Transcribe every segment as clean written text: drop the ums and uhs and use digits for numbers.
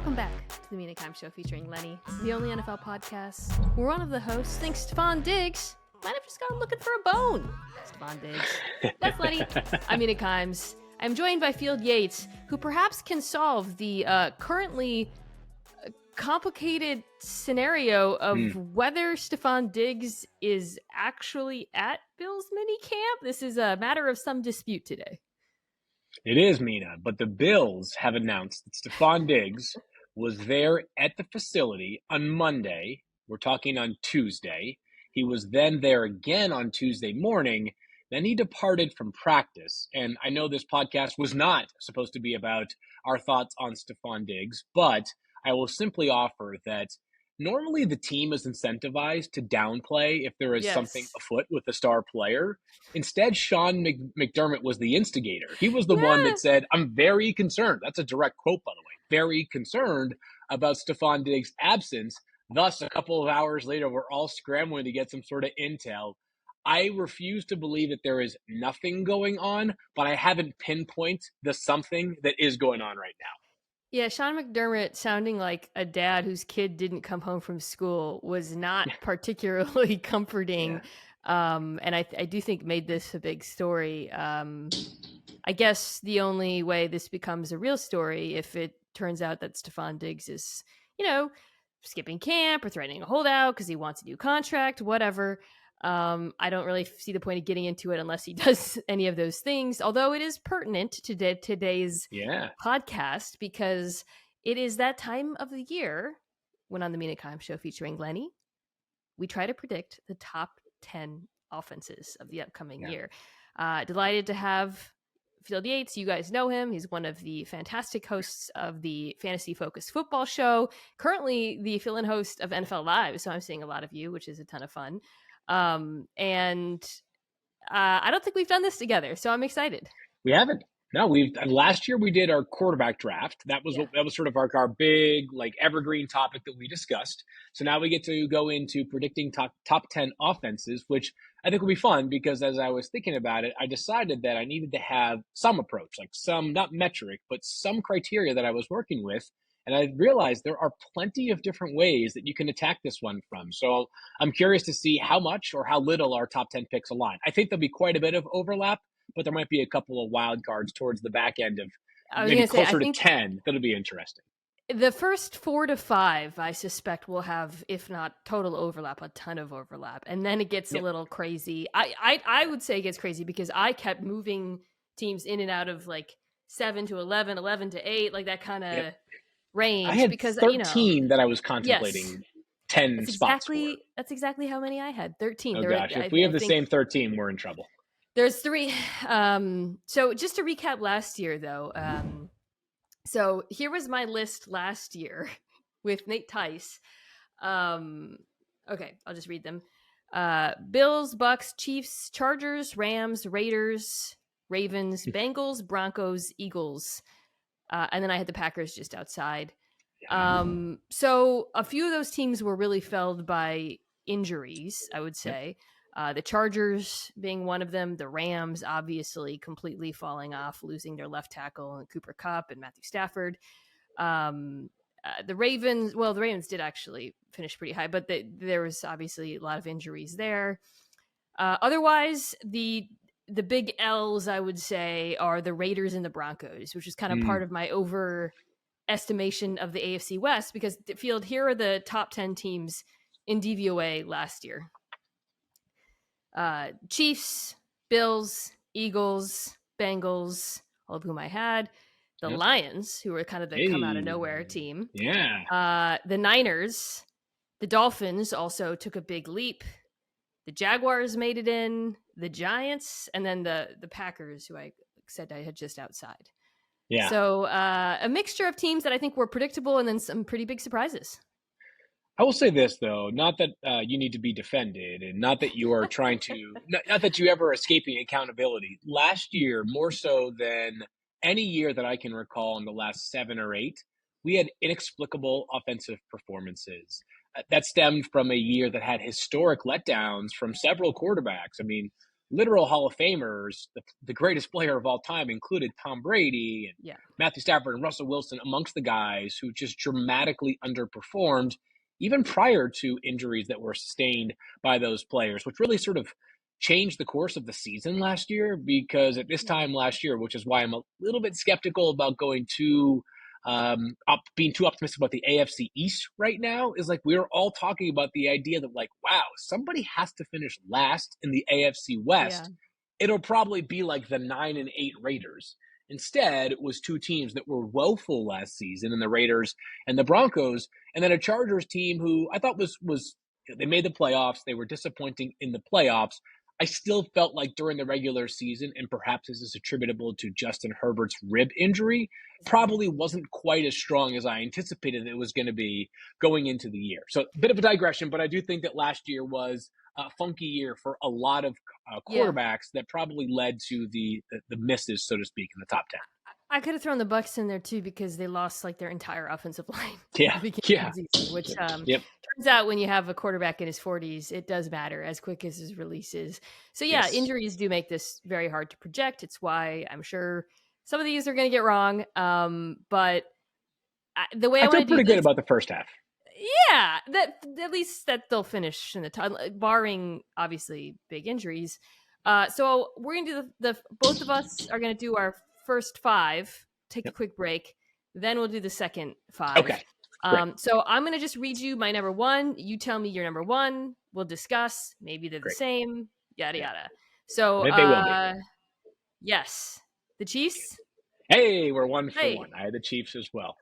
Welcome back to the Mina Kimes Show featuring Lenny, the only NFL podcast where one of the hosts thinks Stephon Diggs might have just gone looking for a bone. Stephon Diggs. That's Lenny. I'm Mina Kimes. I'm joined by Field Yates, who perhaps can solve the currently complicated scenario of whether Stephon Diggs is actually at Bills minicamp. This is a matter of some dispute today. It is, Mina, but the Bills have announced that Stephon Diggs was there at the facility on Monday. We're talking on Tuesday. He was then there again on Tuesday morning. Then he departed from practice. And I know this podcast was not supposed to be about our thoughts on Stephon Diggs, but I will simply offer that normally the team is incentivized to downplay if there is something afoot with a star player. Instead, Sean McDermott was the instigator. He was the one that said, I'm very concerned. That's a direct quote, by the way. Very concerned about Stephon Diggs' absence. Thus, a couple of hours later, we're all scrambling to get some sort of intel. I refuse to believe that there is nothing going on, but I haven't pinpointed the something that is going on right now. Yeah, Sean McDermott sounding like a dad whose kid didn't come home from school was not particularly comforting. And I do think made this a big story. I guess the only way this becomes a real story if it turns out that Stephon Diggs is, skipping camp or threatening a holdout because he wants a new contract, whatever. I don't really see the point of getting into it unless he does any of those things, although it is pertinent to today's podcast because it is that time of the year when on the Mina Kimes Show featuring Lenny, we try to predict the top 10 offenses of the upcoming year. Delighted to have Field Yates. You guys know him. He's one of the fantastic hosts of the Fantasy Focused Football Show, currently the fill-in host of NFL Live, so I'm seeing a lot of you, which is a ton of fun. And I don't think we've done this together, so I'm excited. We haven't. No, last year we did our quarterback draft. That was that was sort of our big evergreen topic that we discussed. So now we get to go into predicting top 10 offenses, which I think will be fun because as I was thinking about it, I decided that I needed to have some approach, some not metric, but some criteria that I was working with. And I realized there are plenty of different ways that you can attack this one from. So I'm curious to see how much or how little our top 10 picks align. I think there'll be quite a bit of overlap, but there might be a couple of wild cards towards the back end of maybe closer to 10. That'll be interesting. The first 4 to 5, I suspect, will have, if not total overlap, a ton of overlap. And then it gets a little crazy. I would say it gets crazy because I kept moving teams in and out of 7 to 11, 11 to 8, that kind of range. I had because 13 that I was contemplating 10 spots for. That's exactly how many I had. 13. Oh gosh, if we have the same 13, we're in trouble. There's 3. So just to recap last year, though. So here was my list last year with Nate Tice. Okay, I'll just read them. Bills, Bucks, Chiefs, Chargers, Rams, Raiders, Ravens, Bengals, Broncos, Eagles. And then I had the Packers just outside. So a few of those teams were really felled by injuries, I would say. The Chargers being one of them. The Rams, obviously, completely falling off, losing their left tackle, and Cooper Kupp and Matthew Stafford. The Ravens did actually finish pretty high, but there was obviously a lot of injuries there. Otherwise, the big L's, I would say, are the Raiders and the Broncos, which is kind of part of my overestimation of the AFC West, because Field, here are the top 10 teams in DVOA last year. Chiefs, Bills, Eagles, Bengals, all of whom I had. The Lions, who were kind of the come out of nowhere team. Yeah. The Niners, the Dolphins also took a big leap. The Jaguars made it in, the Giants, and then the Packers, who I said I had just outside. Yeah. So a mixture of teams that I think were predictable and then some pretty big surprises. I will say this, though, not that you need to be defended and not that you are trying to, not that you ever escaping accountability. Last year, more so than any year that I can recall in the last 7 or 8, we had inexplicable offensive performances. That stemmed from a year that had historic letdowns from several quarterbacks. I mean, literal Hall of Famers, the greatest player of all time included Tom Brady and Yeah. Matthew Stafford and Russell Wilson amongst the guys who just dramatically underperformed even prior to injuries that were sustained by those players, which really sort of changed the course of the season last year. Because at this Yeah. time last year, which is why I'm a little bit skeptical about going too being too optimistic about the AFC East right now, is like we're all talking about the idea that, like, wow, somebody has to finish last in the AFC Yeah. West. It'll probably be like the 9-8 Raiders. Instead, it was two teams that were woeful last season, and the Raiders and the Broncos, and then a Chargers team who I thought was they made the playoffs. They were disappointing in the playoffs. I still felt like during the regular season, and perhaps this is attributable to Justin Herbert's rib injury, Right. probably wasn't quite as strong as I anticipated it was going to be going into the year. So, a bit of a digression, but I do think that last year was a funky year for a lot of Yeah. quarterbacks that probably led to the misses, so to speak, in the top 10. I could have thrown the Bucks in there too because they lost like their entire offensive line at the Yeah, beginning yeah, of the season, which yep, turns out when you have a quarterback in his 40s, it does matter as quick as his release is. So yeah, yes. injuries do make this very hard to project. It's why I'm sure some of these are going to get wrong. But the way I I feel want to do pretty good this, about the first half. yeah, that at least that they'll finish in the top, barring obviously big injuries. So we're gonna do the both of us are gonna do our first five. Take a Yep. quick break, then we'll do the second five. Okay, great, So I'm gonna just read you my number one. You tell me your number one. We'll discuss. Maybe they're the great. same. Yada Yeah, yada. So I think they will be. yes, the Chiefs. Hey, we're one for Hey, one. I had the Chiefs as well.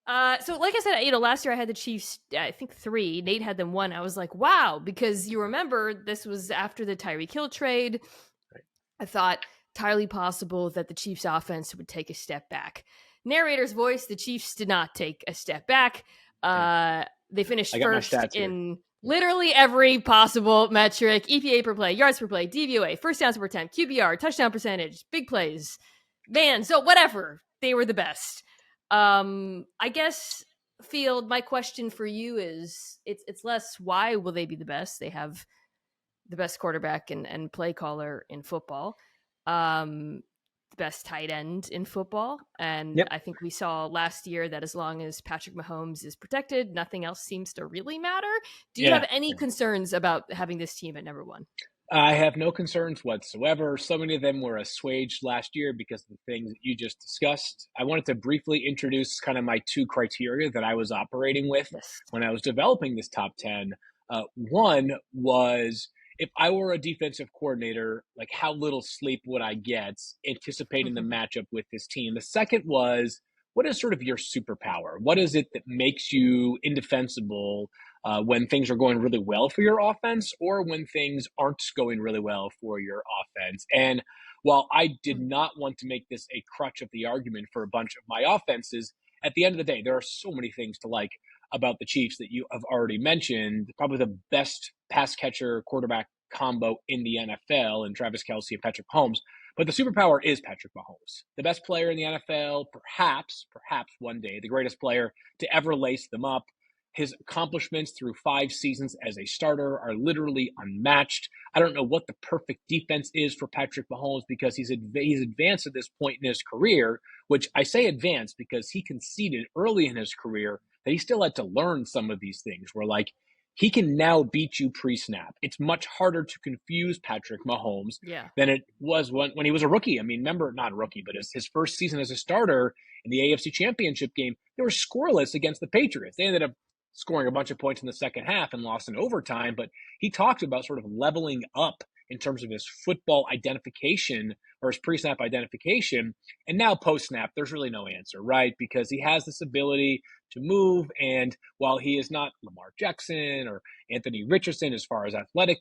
So like I said, last year I had the Chiefs, I think 3. Nate had them 1. I was like, wow, because you remember this was after the Tyreek Hill trade. Right. I thought entirely possible that the Chiefs offense would take a step back. Narrator's voice, the Chiefs did not take a step back. Okay. They finished I got my first stats here. in literally every possible metric: EPA per play, yards per play, DVOA, first downs per attempt, QBR, touchdown percentage, big plays. Man, so whatever. They were the best. I guess, Field, my question for you is it's less why will they be the best? They have the best quarterback and play caller in football. The best tight end in football. And Yep. I think we saw last year that as long as Patrick Mahomes is protected, nothing else seems to really matter. Do you Yeah. have any concerns about having this team at number one? I have no concerns whatsoever. So many of them were assuaged last year because of the things that you just discussed. I wanted to briefly introduce kind of my two criteria that I was operating with Yes. when I was developing this top 10. One was, if I were a defensive coordinator, like how little sleep would I get anticipating the matchup with this team? The second was, what is sort of your superpower? What is it that makes you indefensible when things are going really well for your offense or when things aren't going really well for your offense? And while I did not want to make this a crutch of the argument for a bunch of my offenses, at the end of the day, there are so many things to like about the Chiefs that you have already mentioned. Probably the best pass catcher quarterback combo in the NFL, and Travis Kelce and Patrick Mahomes. But the superpower is Patrick Mahomes, the best player in the NFL, perhaps one day, the greatest player to ever lace them up. His accomplishments through 5 seasons as a starter are literally unmatched. I don't know what the perfect defense is for Patrick Mahomes because he's advanced at this point in his career, which I say advanced because he conceded early in his career that he still had to learn some of these things where, like, he can now beat you pre-snap. It's much harder to confuse Patrick Mahomes Yeah. than it was when he was a rookie. I mean, remember, not a rookie, but his first season as a starter in the AFC Championship game, they were scoreless against the Patriots. They ended up scoring a bunch of points in the second half and lost in overtime, but he talked about sort of leveling up in terms of his football identification or his pre-snap identification. And now post-snap, there's really no answer, right? Because he has this ability to move. And while he is not Lamar Jackson or Anthony Richardson as far as athletic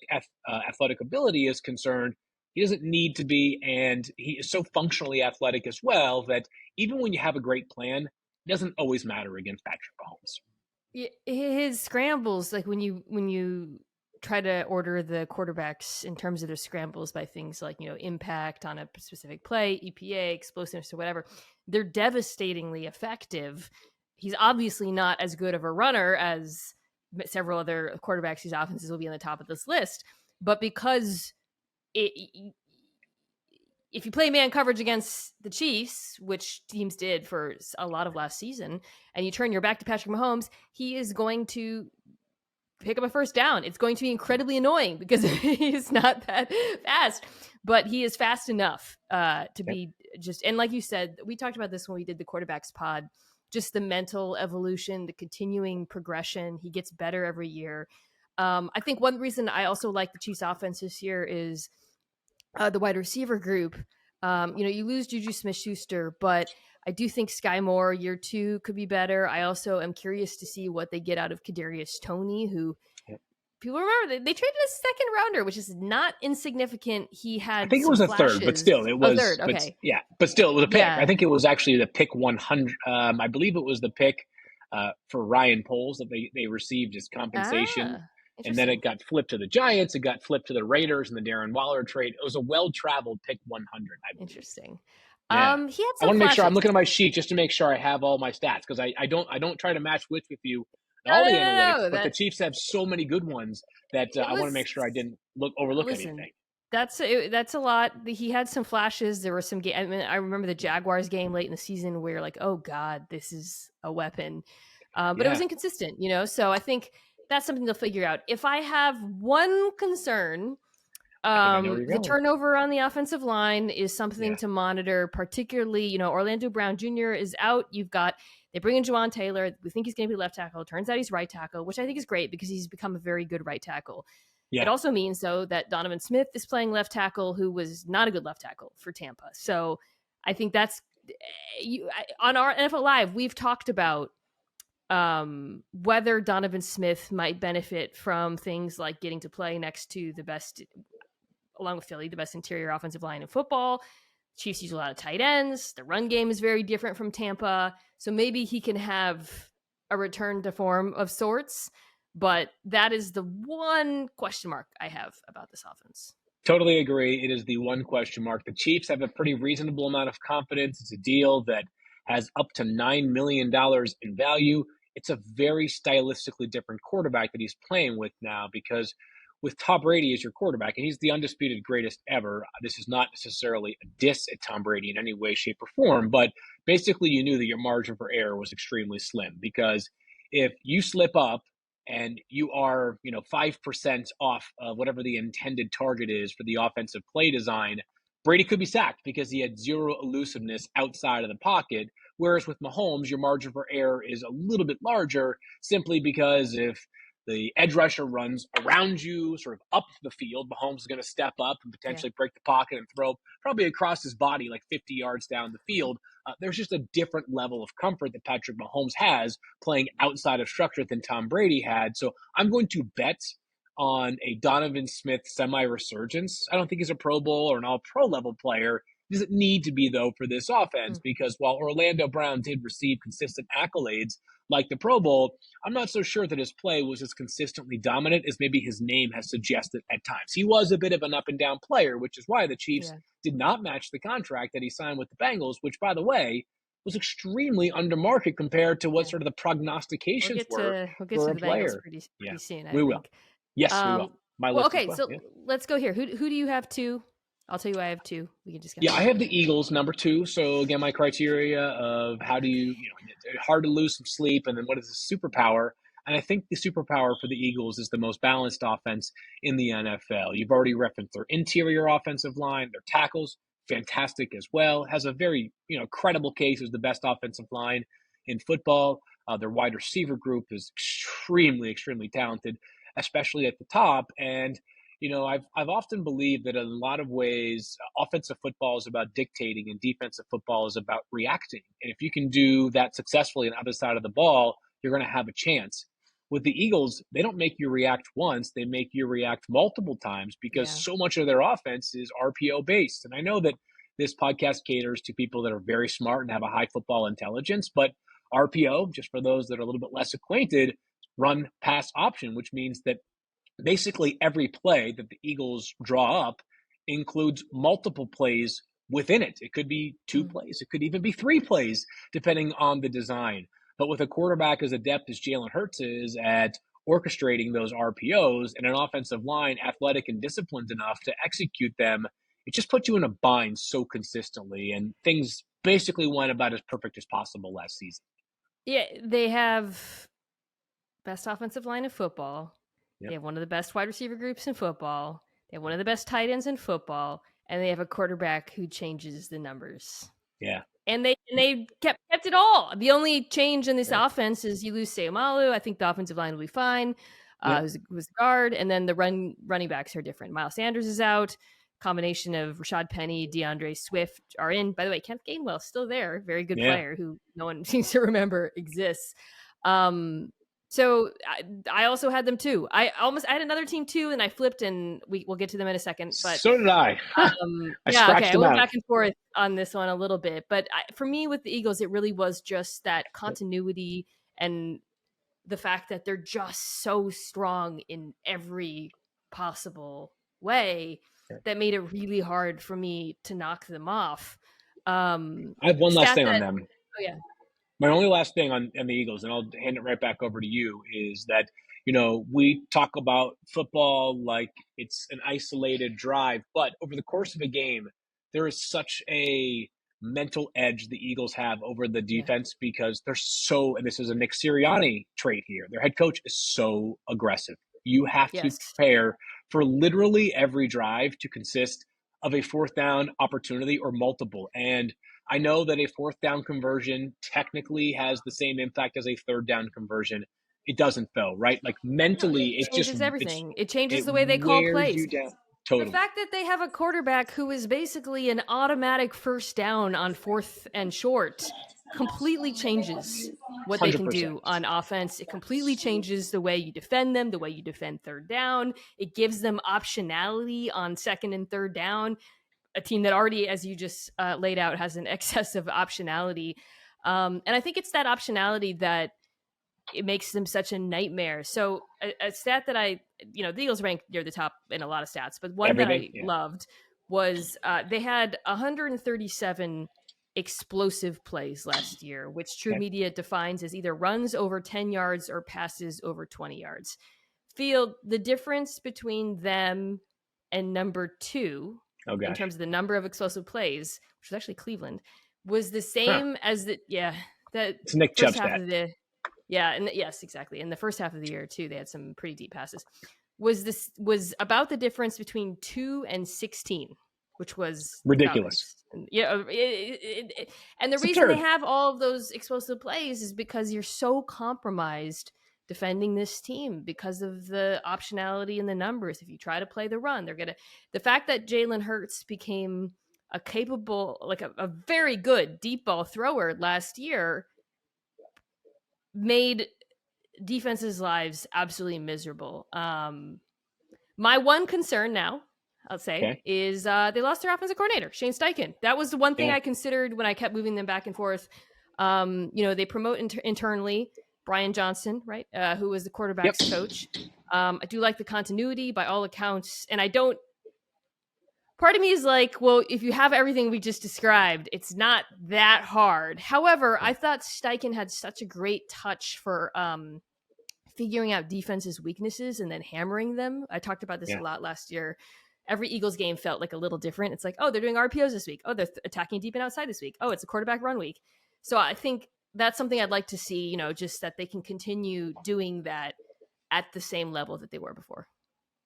ability is concerned, he doesn't need to be. And he is so functionally athletic as well that even when you have a great plan, it doesn't always matter against Patrick Mahomes. His scrambles, like when you try to order the quarterbacks in terms of their scrambles by things like impact on a specific play, EPA, explosiveness, or whatever, they're devastatingly effective. He's obviously not as good of a runner as several other quarterbacks whose offenses will be on the top of this list, but because if you play man coverage against the Chiefs, which teams did for a lot of last season, and you turn your back to Patrick Mahomes, he is going to pick up a first down. It's going to be incredibly annoying because he's not that fast, but he is fast enough to be just, and like you said, we talked about this when we did the quarterbacks pod, just the mental evolution, the continuing progression. He gets better every year. I think one reason I also like the Chiefs offense this year is the wide receiver group. You lose Juju Smith-Schuster, but I do think Sky Moore year 2 could be better. I also am curious to see what they get out of Kadarius Toney, who people remember they traded a second rounder, which is not insignificant. He had I think it some was a flashes. third, but still it was a third. Okay, but still it was a pick. Yeah. I think it was actually the pick 100. I believe it was the pick for Ryan Poles that they received as compensation. And then it got flipped to the Giants. It got flipped to the Raiders in the Darren Waller trade. It was a well-traveled pick 100, I believe. Interesting. Yeah. He had I some want to make flashes. sure I'm looking at my sheet just to make sure I have all my stats, because I don't try to match wits with you in all the analytics, but the Chiefs have so many good ones that I want to make sure I didn't overlook anything. That's a lot. He had some flashes. There were some I mean, I remember the Jaguars game late in the season where you're like, oh God, this is a weapon. But it was inconsistent, so I think that's something they'll figure out. If I have one concern, the turnover on the offensive line is something to monitor, particularly, Orlando Brown Jr. is out. They bring in Juwan Taylor. We think he's going to be left tackle. Turns out he's right tackle, which I think is great because he's become a very good right tackle. Yeah. It also means, though, that Donovan Smith is playing left tackle, who was not a good left tackle for Tampa. So I think that's on our NFL Live, we've talked about whether Donovan Smith might benefit from things like getting to play next to the best, along with Philly, the best interior offensive line in football. Chiefs use a lot of tight ends. The run game is very different from Tampa. So maybe he can have a return to form of sorts. But that is the one question mark I have about this offense. Totally agree. It is the one question mark. The Chiefs have a pretty reasonable amount of confidence. It's a deal that has up to $9 million in value. It's a very stylistically different quarterback that he's playing with now, because with Tom Brady as your quarterback, and he's the undisputed greatest ever, this is not necessarily a diss at Tom Brady in any way, shape, or form, but basically you knew that your margin for error was extremely slim, because if you slip up and you are, 5% off of whatever the intended target is for the offensive play design, Brady could be sacked because he had zero elusiveness outside of the pocket. Whereas with Mahomes, your margin for error is a little bit larger, simply because if the edge rusher runs around you, sort of up the field, Mahomes is going to step up and potentially break the pocket and throw probably across his body like 50 yards down the field. There's just a different level of comfort that Patrick Mahomes has playing outside of structure than Tom Brady had. So I'm going to bet on a Donovan Smith semi-resurgence. I don't think he's a Pro Bowl or an all-pro level player. He doesn't need to be, though, for this offense, because while Orlando Brown did receive consistent accolades like the Pro Bowl, I'm not so sure that his play was as consistently dominant as maybe his name has suggested at times. He was a bit of an up-and-down player, which is why the Chiefs did not match the contract that he signed with the Bengals, which, by the way, was extremely under market compared to what sort of the prognostications were we'll get for to a the player. Bengals pretty soon, I we think. Will. Yes, we will. My list okay, as well. so let's go here. Who do you have two? I'll tell you I have two. We can just I have the Eagles number 2. So again, my criteria of how do you hard to lose some sleep, and then what is the superpower? And I think the superpower for the Eagles is the most balanced offense in the NFL. You've already referenced their interior offensive line, their tackles, fantastic as well. Has a very credible case as the best offensive line in football. Their wide receiver group is extremely, extremely talented, especially at the top. And I've often believed that in a lot of ways, offensive football is about dictating and defensive football is about reacting. And if you can do that successfully on the other side of the ball, you're going to have a chance. With the Eagles, they don't make you react once, they make you react multiple times, because so much of their offense is RPO based. And I know that this podcast caters to people that are very smart and have a high football intelligence, but RPO, just for those that are a little bit less acquainted, run pass option, which means that basically every play that the Eagles draw up includes multiple plays within it. It could be 2 plays. It could even be 3 plays, depending on the design. But with a quarterback as adept as Jalen Hurts is at orchestrating those RPOs and an offensive line athletic and disciplined enough to execute them, it just puts you in a bind so consistently. And things basically went about as perfect as possible last season. Yeah, they have best offensive line in football. Yep. They have one of the best wide receiver groups in football. They have one of the best tight ends in football, and they have a quarterback who changes the numbers. Yeah. And they kept it all. The only change in this Right. offense is you lose Seumalo. I think the offensive line will be fine. Yep. Who's guard, and then the running backs are different. Miles Sanders is out. Combination of Rashad Penny, DeAndre Swift are in. By the way, Kenneth Gainwell still there, very good player who no one seems to remember exists. So I also had them too. I had another team too, and I flipped, and we'll get to them in a second. But so did I. I went back and forth on this one a little bit. But for me, with the Eagles, it really was just that continuity and the fact that they're just so strong in every possible way that made it really hard for me to knock them off. I have one last thing on them. Oh, yeah. My only last thing on the Eagles, and I'll hand it right back over to you, is that, we talk about football like it's an isolated drive, but over the course of a game, there is such a mental edge the Eagles have over the defense because they're so, and this is a Nick Sirianni trait here, their head coach is so aggressive. You have to prepare for literally every drive to consist of a fourth down opportunity or multiple. And I know that a fourth down conversion technically has the same impact as a third down conversion. It doesn't, though, right? Like mentally, it changes everything. It changes the way they call plays. Totally. The fact that they have a quarterback who is basically an automatic first down on fourth and short completely changes what they can do on offense. It completely changes the way you defend them, the way you defend third down. It gives them optionality on second and third down. A team that already, as you just laid out, has an excess of optionality. And I think it's that optionality that it makes them such a nightmare. So a stat that the Eagles ranked near the top in a lot of stats, but one that I loved was they had 137 explosive plays last year, which True Media defines as either runs over 10 yards or passes over 20 yards. Field, the difference between them and number 2 in terms of the number of explosive plays, which was actually Cleveland, was the same as it's Nick Chubb's stat. Yes, exactly. In the first half of the year too, they had some pretty deep passes. Was about the difference between 2 and 16, which was ridiculous. And the reason they have all of those explosive plays is because you're so compromised defending this team because of the optionality in the numbers. If you try to play the run, the fact that Jalen Hurts became a capable, like a very good deep ball thrower last year made defenses' lives absolutely miserable. My one concern now, I'll say, is they lost their offensive coordinator, Shane Steichen. That was the one thing I considered when I kept moving them back and forth. They promote internally Brian Johnson, right, who was the quarterback's coach. I do like the continuity by all accounts, and I don't. Part of me is like, well, if you have everything we just described, it's not that hard. However, I thought Steichen had such a great touch for figuring out defenses' weaknesses and then hammering them. I talked about this a lot last year. Every Eagles game felt like a little different. It's like, oh, they're doing RPOs this week. Oh, they're attacking deep and outside this week. Oh, it's a quarterback run week. So I think that's something I'd like to see, just that they can continue doing that at the same level that they were before.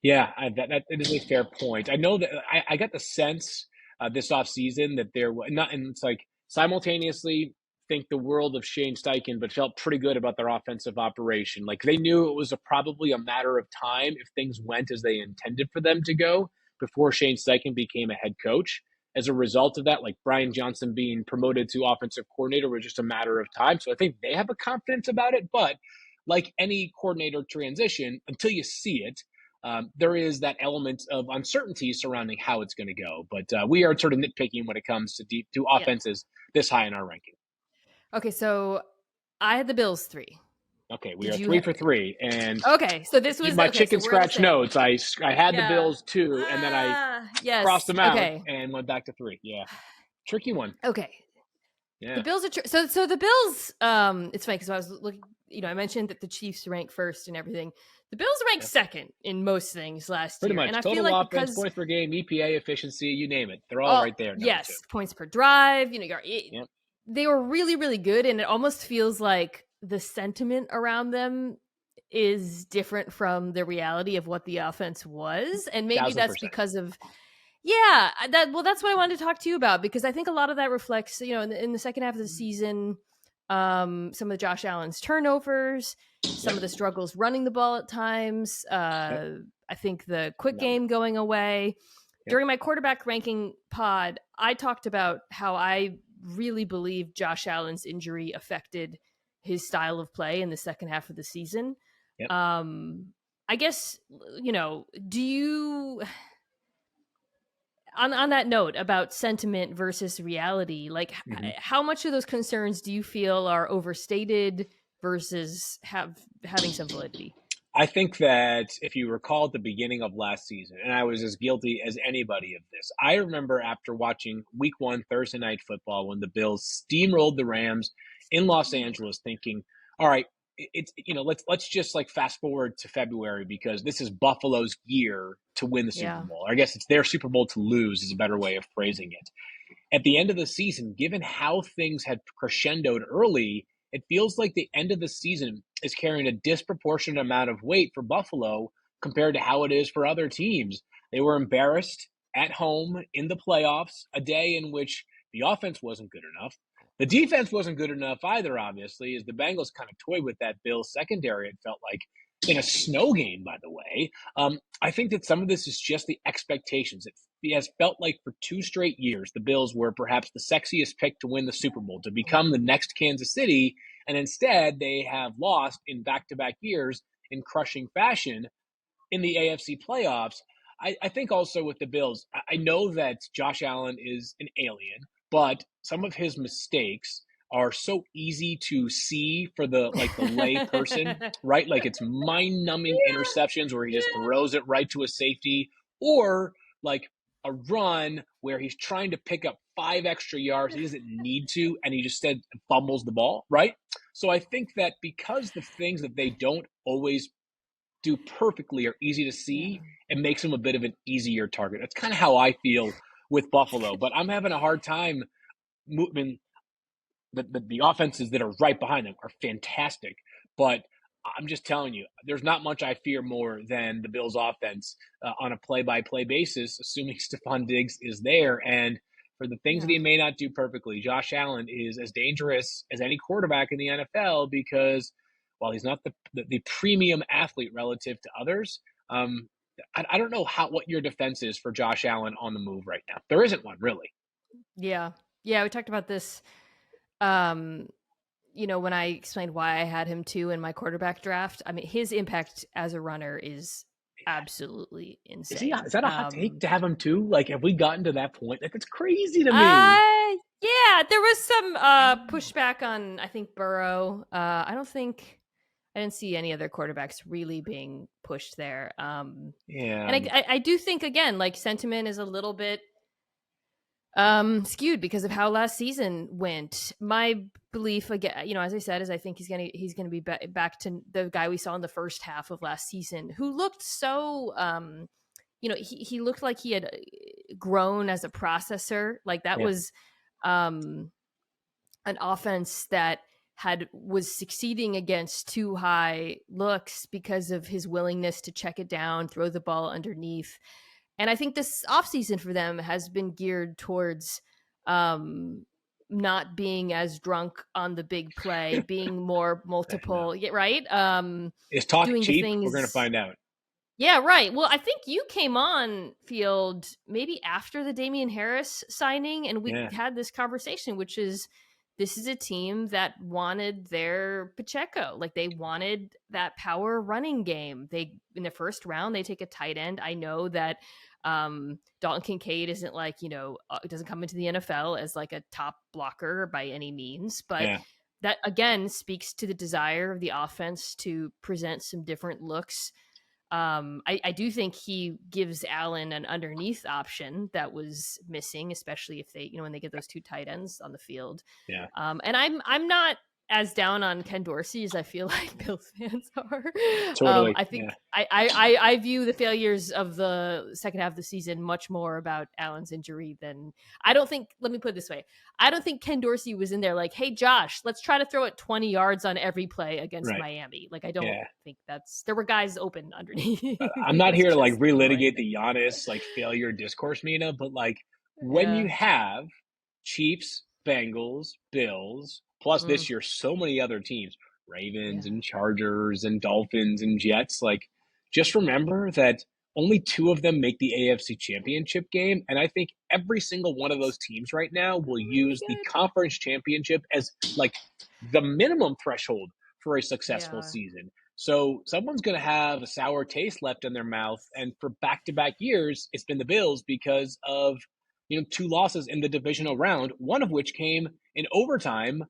Yeah, that is a fair point. I know that I got the sense this offseason that there was not, and it's like simultaneously think the world of Shane Steichen, but felt pretty good about their offensive operation. Like they knew it was probably a matter of time if things went as they intended for them to go before Shane Steichen became a head coach. As a result of that, like Brian Johnson being promoted to offensive coordinator was just a matter of time. So I think they have a confidence about it. But like any coordinator transition, until you see it, there is that element of uncertainty surrounding how it's going to go. But we are sort of nitpicking when it comes to offenses this high in our ranking. Okay, so I had the Bills 3. Okay, we are 3 for 3. And okay, so this was my chicken scratch notes. I had the Bills 2, and then I crossed them out and went back to 3. Yeah, tricky one. Okay. Yeah. The Bills are so the Bills. It's funny because I was looking I mentioned that the Chiefs rank first and everything. The Bills rank Yeah. second in most things last Pretty year. much. And I feel Total like offense, because, points per game, EPA, efficiency, you name it. They're all right there, number two. yes, points per drive, Yep. they were really, really good. And it almost feels like the sentiment around them is different from the reality of what the offense was. And maybe that's 1,000%. because of, that's what I wanted to talk to you about, because I think a lot of that reflects, in the second half of the season, some of the Josh Allen's turnovers, some of the struggles running the ball at times. I think the quick game going away. During my quarterback ranking pod, I talked about how I really believe Josh Allen's injury affected his style of play in the second half of the season. Yep. I guess, do you, on that note about sentiment versus reality, like how much of those concerns do you feel are overstated versus having some validity? I think that if you recall at the beginning of last season, and I was as guilty as anybody of this, I remember after watching week 1 Thursday night football when the Bills steamrolled the Rams in Los Angeles, thinking, all right, it's let's just like fast forward to February because this is Buffalo's year to win the Super Bowl. Or I guess it's their Super Bowl to lose is a better way of phrasing it. At the end of the season, given how things had crescendoed early, it feels like the end of the season is carrying a disproportionate amount of weight for Buffalo compared to how it is for other teams. They were embarrassed at home in the playoffs, a day in which the offense wasn't good enough. The defense wasn't good enough either, obviously, as the Bengals kind of toyed with that Bills secondary, it felt like, in a snow game, by the way. I think that some of this is just the expectations. It has felt like for 2 straight years, the Bills were perhaps the sexiest pick to win the Super Bowl, to become the next Kansas City, and instead they have lost in back-to-back years in crushing fashion in the AFC playoffs. I think also with the Bills, I know that Josh Allen is an alien, but some of his mistakes are so easy to see for the lay person, right? Like it's mind-numbing interceptions where he just throws it right to a safety, or like a run where he's trying to pick up 5 extra yards. He doesn't need to, and he just said fumbles the ball, right? So I think that because the things that they don't always do perfectly are easy to see, it makes him a bit of an easier target. That's kind of how I feel with Buffalo, but I'm having a hard time moving. The offenses that are right behind them are fantastic, but I'm just telling you, there's not much I fear more than the Bills' offense on a play-by-play basis, assuming Stephon Diggs is there. And for the things that he may not do perfectly, Josh Allen is as dangerous as any quarterback in the NFL because while he's not the premium athlete relative to others, I don't know what your defense is for Josh Allen on the move right now. There isn't one, really. Yeah. We talked about this when I explained why I had him too in my quarterback draft. I mean, his impact as a runner is absolutely insane. Is that a hot take to have him too? Like, have we gotten to that point? Like, it's crazy to me. Yeah, there was some pushback on, I think, Burrow. I didn't see any other quarterbacks really being pushed there. And I do think, again, like sentiment is a little bit skewed because of how last season went. My belief, again, as I said, is I think he's gonna be back to the guy we saw in the first half of last season, who looked so he looked like he had grown as a processor. Like that was an offense that was succeeding against too high looks because of his willingness to check it down, throw the ball underneath. And I think this offseason for them has been geared towards not being as drunk on the big play, being more multiple, right? Is talk doing cheap? The things, we're going to find out. Yeah, right. Well, I think you came on Field maybe after the Damian Harris signing, and we had this conversation, which is this is a team that wanted their Pacheco. Like they wanted that power running game. In the first round, they take a tight end. I know that Dalton Kincaid isn't doesn't come into the NFL as like a top blocker by any means, but that again speaks to the desire of the offense to present some different looks. I do think he gives Allen an underneath option that was missing, especially if they, when they get those 2 tight ends on the field. Yeah. And I'm not as down on Ken Dorsey as I feel like Bills fans are. Totally. I Yeah. think I view the failures of the second half of the season much more about Allen's injury than I don't think. Let me put it this way: I don't think Ken Dorsey was in there like, "Hey, Josh, let's try to throw it 20 yards on every play against Right. Miami." Like, I don't Yeah. think there were guys open underneath. I'm not It's here to like just annoying. relitigate the Giannis like failure discourse, Mina, but like when you Yeah. have Chiefs, Bengals, Bills, plus Mm, this year so many other teams, Ravens yeah. and Chargers and Dolphins and Jets, like just remember that only two of them make the AFC Championship game, and I think every single one of those teams right now will Really use the good. conference championship as like the minimum threshold for a successful Yeah. season. So someone's going to have a sour taste left in their mouth, and for back-to-back years, it's been the Bills because of two losses in the divisional round, one of which came in overtime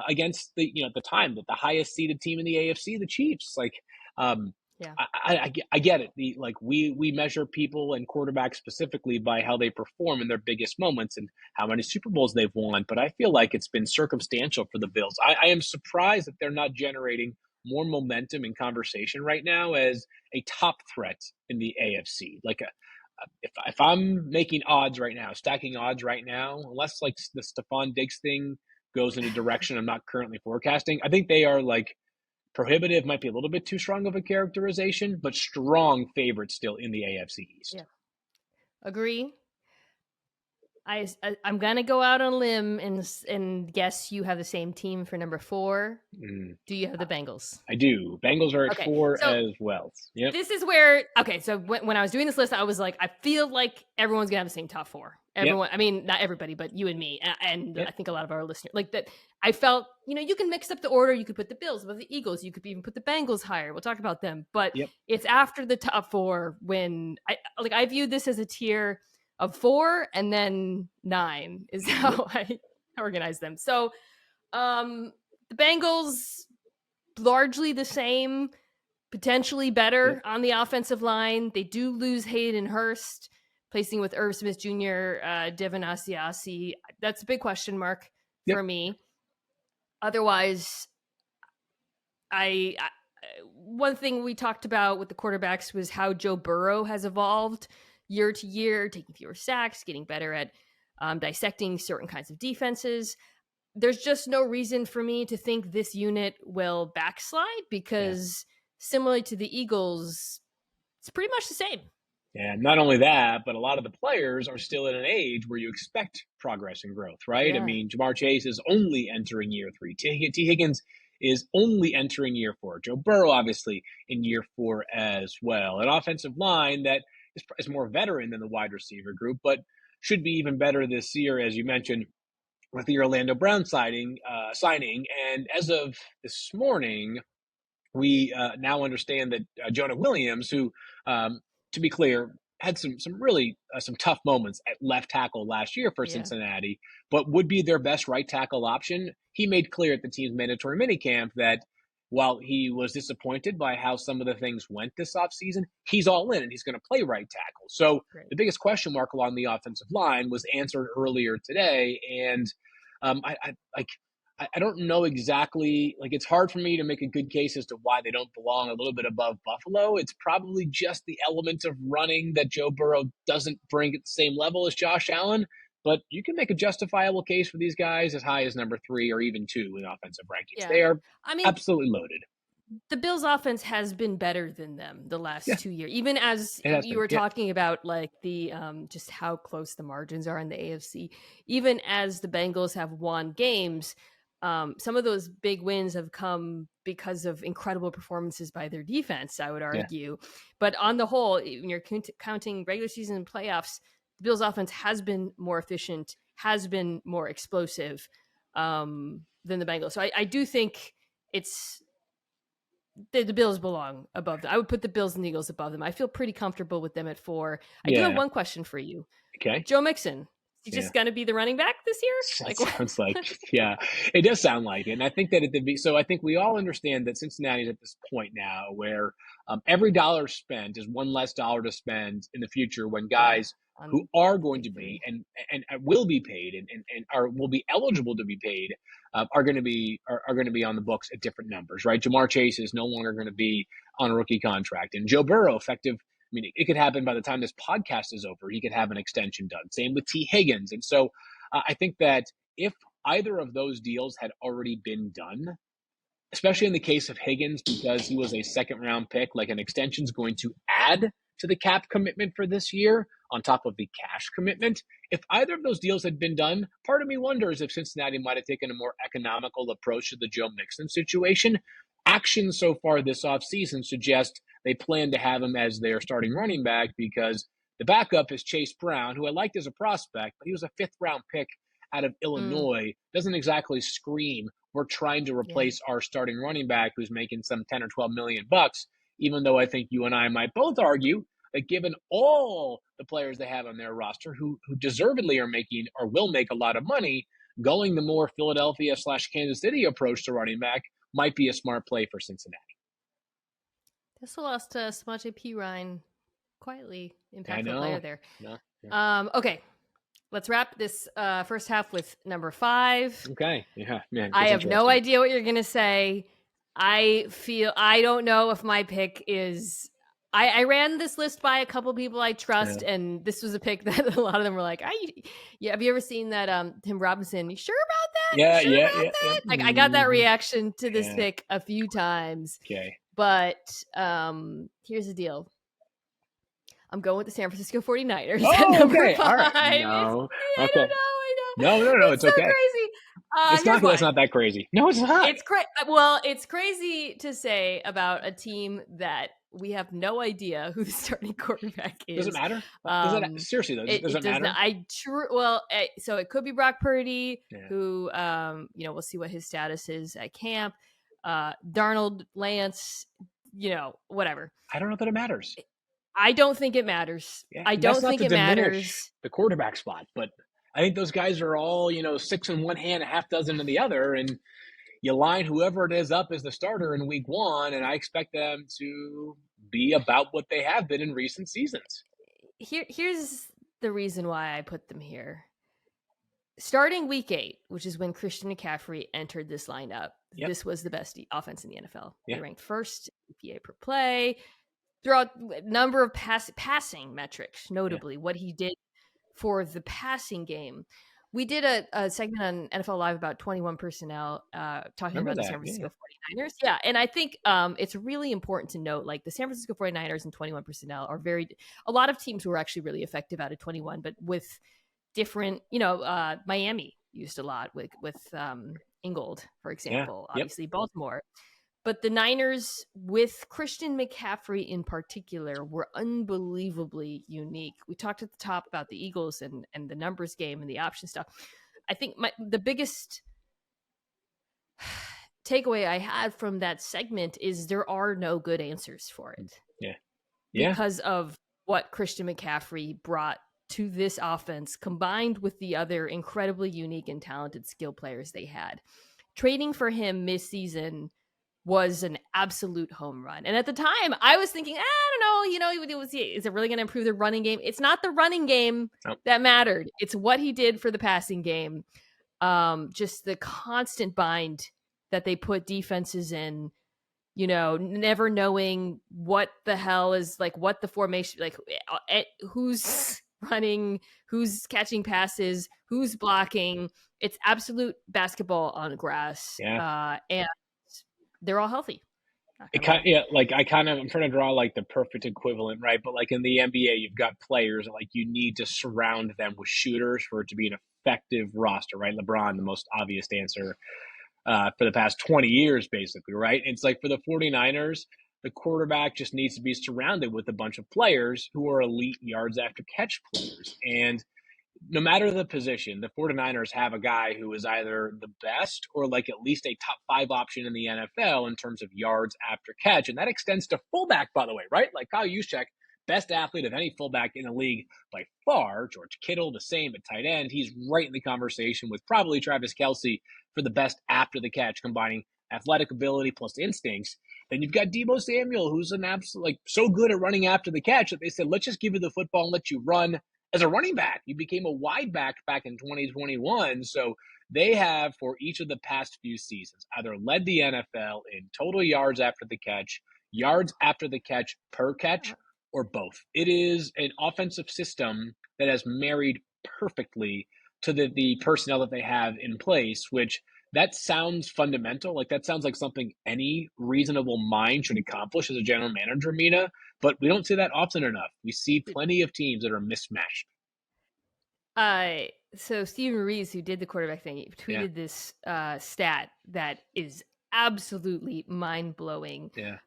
against at the time that the highest seeded team in the AFC, the Chiefs. Like, um, Yeah. I get it. We measure people and quarterbacks specifically by how they perform in their biggest moments and how many Super Bowls they've won. But I feel like it's been circumstantial for the Bills. I am surprised that they're not generating more momentum and conversation right now as a top threat in the AFC. Like if I'm making odds right now, stacking odds right now, unless like the Stephon Diggs thing goes in a direction I'm not currently forecasting, I think they are like prohibitive, might be a little bit too strong of a characterization, but strong favorites still in the AFC East. Yeah. Agree. I'm gonna go out on a limb and guess you have the same team for number 4. Mm, Do you have the Bengals? I do. Bengals are at Okay, 4 so as well. Yep. this is where so when I was doing this list, I was like, I feel like everyone's gonna have the same top 4. Yep. Everyone, I mean, not everybody, but you and me, and Yep. I think a lot of our listeners like that. I felt, you can mix up the order. You could put the Bills above the Eagles. You could even put the Bengals higher. We'll talk about them, but Yep. it's after the top 4 when I view this as a tier of 4 and then 9 is how I organize them. So, the Bengals largely the same, potentially better on the offensive line. They do lose Hayden Hurst, placing with Irv Smith Jr., Devin Asiasi. That's a big question mark Yep. for me. Otherwise, I one thing we talked about with the quarterbacks was how Joe Burrow has evolved year to year, taking fewer sacks, getting better at dissecting certain kinds of defenses. There's just no reason for me to think this unit will backslide because similarly to the Eagles, it's pretty much the same. And not only that, but a lot of the players are still at an age where you expect progress and growth, right? I Yeah. mean, Jamar Chase is only entering year 3. T. Higgins is only entering year 4. Joe Burrow, obviously, in year 4 as well. An offensive line that is more veteran than the wide receiver group, but should be even better this year, as you mentioned, with the Orlando Brown signing. And as of this morning, we now understand that Jonah Williams, who, to be clear, had some really some tough moments at left tackle last year for Yeah. Cincinnati, but would be their best right tackle option. He made clear at the team's mandatory minicamp that while he was disappointed by how some of the things went this offseason, he's all in and he's going to play right tackle. So Great. the biggest question mark along the offensive line was answered earlier today, and I don't know exactly. Like, it's hard for me to make a good case as to why they don't belong a little bit above Buffalo. It's probably just the element of running that Joe Burrow doesn't bring at the same level as Josh Allen. But you can make a justifiable case for these guys as high as number 3 or even 2 in offensive rankings. Yeah. They are I mean, absolutely loaded. the Bills' offense has been better than them the last 2 years. Even as It has you been. were talking about, like the just how close the margins are in the AFC. Even as the Bengals have won games, some of those big wins have come because of incredible performances by their defense, I would argue. But on the whole, when you're counting regular season and playoffs, the Bills' offense has been more efficient, has been more explosive than the Bengals. So I do think it's the Bills belong above them. I would put the Bills and the Eagles above them. I feel pretty comfortable with them at 4. I do have one question for you. Okay. Joe Mixon, is he just going to be the running back this year? It sounds like, yeah, it does sound like it. And I think that so I think we all understand that Cincinnati's at this point now where every dollar spent is one less dollar to spend in the future when guys who are going to be and will be paid and will be eligible to be paid are going to be on the books at different numbers, right? Jamar Chase is no longer going to be on a rookie contract, and Joe Burrow, effective. I mean, it could happen by the time this podcast is over. He could have an extension done. Same with T. Higgins, and so I think that if either of those deals had already been done, especially in the case of Higgins, because he was a second-round pick, like an extension is going to add to the cap commitment for this year on top of the cash commitment. If either of those deals had been done, part of me wonders if Cincinnati might have taken a more economical approach to the Joe Mixon situation. Actions so far this offseason suggest they plan to have him as their starting running back because the backup is Chase Brown, who I liked as a prospect, but he was a fifth-round pick out of Illinois. Doesn't exactly scream we're trying to replace our starting running back who's making some 10 or 12 million bucks, even though I think you and I might both argue that given all the players they have on their roster who deservedly are making or will make a lot of money, going the more Philadelphia/Kansas City approach to running back might be a smart play for Cincinnati. This lost Samaje Perine, quietly impactful player there. No, yeah. Okay. Let's wrap this first half with number 5. Okay. Yeah, man. I have no idea what you're going to say. I don't know if my pick is... I ran this list by a couple people I trust, and this was a pick that a lot of them were like, have you ever seen that Tim Robinson? You sure about that? Yeah. Like, I got that reaction to this pick a few times. Okay. But here's the deal. I'm going with the San Francisco 49ers at number 5. All right. No. I Okay. know. No, it's so okay. Crazy. It's not that crazy. No, it's not. It's crazy to say about a team that we have no idea who the starting quarterback is. Does it matter? Seriously though, does it matter? So it could be Brock Purdy, who we'll see what his status is at camp. Darnold, Lance, whatever. I don't know that it matters. I don't think it matters. Yeah, I don't think it matters. The quarterback spot, but I think those guys are all, 6 in one hand, a half dozen in the other, and you line whoever it is up as the starter in week 1, and I expect them to be about what they have been in recent seasons. Here's the reason why I put them here. Starting week 8, which is when Christian McCaffrey entered this lineup, this was the best offense in the NFL. They ranked first EPA per play. Throughout a number of passing metrics, notably what he did for the passing game. We did a segment on NFL Live about 21 personnel, talking about the San Francisco 49ers. Yeah, and I think it's really important to note, like, the San Francisco 49ers and 21 personnel are a lot of teams were actually really effective out of 21, but with different, Miami used a lot with Ingold, for example, obviously Baltimore. But the Niners, with Christian McCaffrey in particular, were unbelievably unique. We talked at the top about the Eagles and the numbers game and the option stuff. I think the biggest takeaway I had from that segment is there are no good answers for it. Because of what Christian McCaffrey brought to this offense, combined with the other incredibly unique and talented skill players they had. Trading for him mid-season was an absolute home run. And at the time, I was thinking, I don't know, is it really going to improve the running game? It's not the running game that mattered. It's what he did for the passing game. Just the constant bind that they put defenses in, never knowing what the hell is, like, what the formation, like, who's running, who's catching passes, who's blocking. It's absolute basketball on grass. And they're all healthy. I'm trying to draw like the perfect equivalent, right? But like in the NBA, you've got players like you need to surround them with shooters for it to be an effective roster, right? LeBron, the most obvious answer for the past 20 years, basically, right? And it's like for the 49ers, the quarterback just needs to be surrounded with a bunch of players who are elite yards after catch players. And no matter the position, the 49ers have a guy who is either the best or like at least a top 5 option in the NFL in terms of yards after catch. And that extends to fullback, by the way, right? Like Kyle Juszczyk, best athlete of any fullback in the league by far. George Kittle, the same at tight end. He's right in the conversation with probably Travis Kelce for the best after the catch, combining athletic ability plus instincts. Then you've got Deebo Samuel, who's an absolute, like, so good at running after the catch that they said, let's just give you the football and let you run as a running back. You became a wide back in 2021. So They have, for each of the past few seasons, either led the NFL in total yards after the catch, yards after the catch per catch, or both. It is an offensive system that has married perfectly to the personnel that they have in place, which that sounds fundamental. Like that sounds like something any reasonable mind should accomplish as a general manager, Mina, but we don't see that often enough. We see plenty of teams that are mismatched. So Steven Reeves, who did the quarterback thing, Yeah. tweeted this stat that is absolutely mind blowing. Yeah.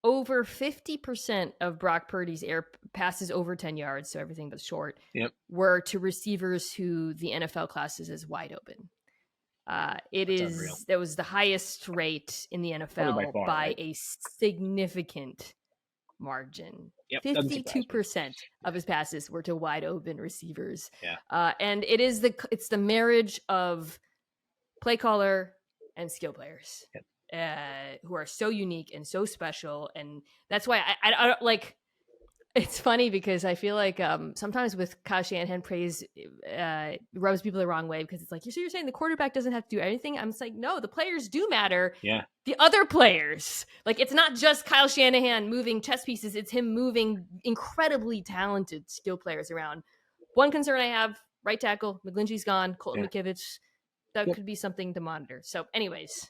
Over 50% of Brock Purdy's air passes over 10 yards, so everything but short, Yep. were to receivers who the NFL classes as wide open. Unreal. That was the highest rate in the NFL Probably by far, right? a significant margin. Yep. 52% of his passes were to wide open receivers. Yeah. And it's the marriage of play caller and skill players. Yep. Who are so unique and so special, and that's why I like. It's funny because I feel like sometimes with Kyle Shanahan praise rubs people the wrong way because it's like, so you're saying the quarterback doesn't have to do anything? I'm just like, no, the players do matter. Yeah. The other players, like it's not just Kyle Shanahan moving chess pieces; it's him moving incredibly talented skill players around. One concern I have: right tackle McGlinchey's gone, Colton McKivitz. That could be something to monitor. So, anyways,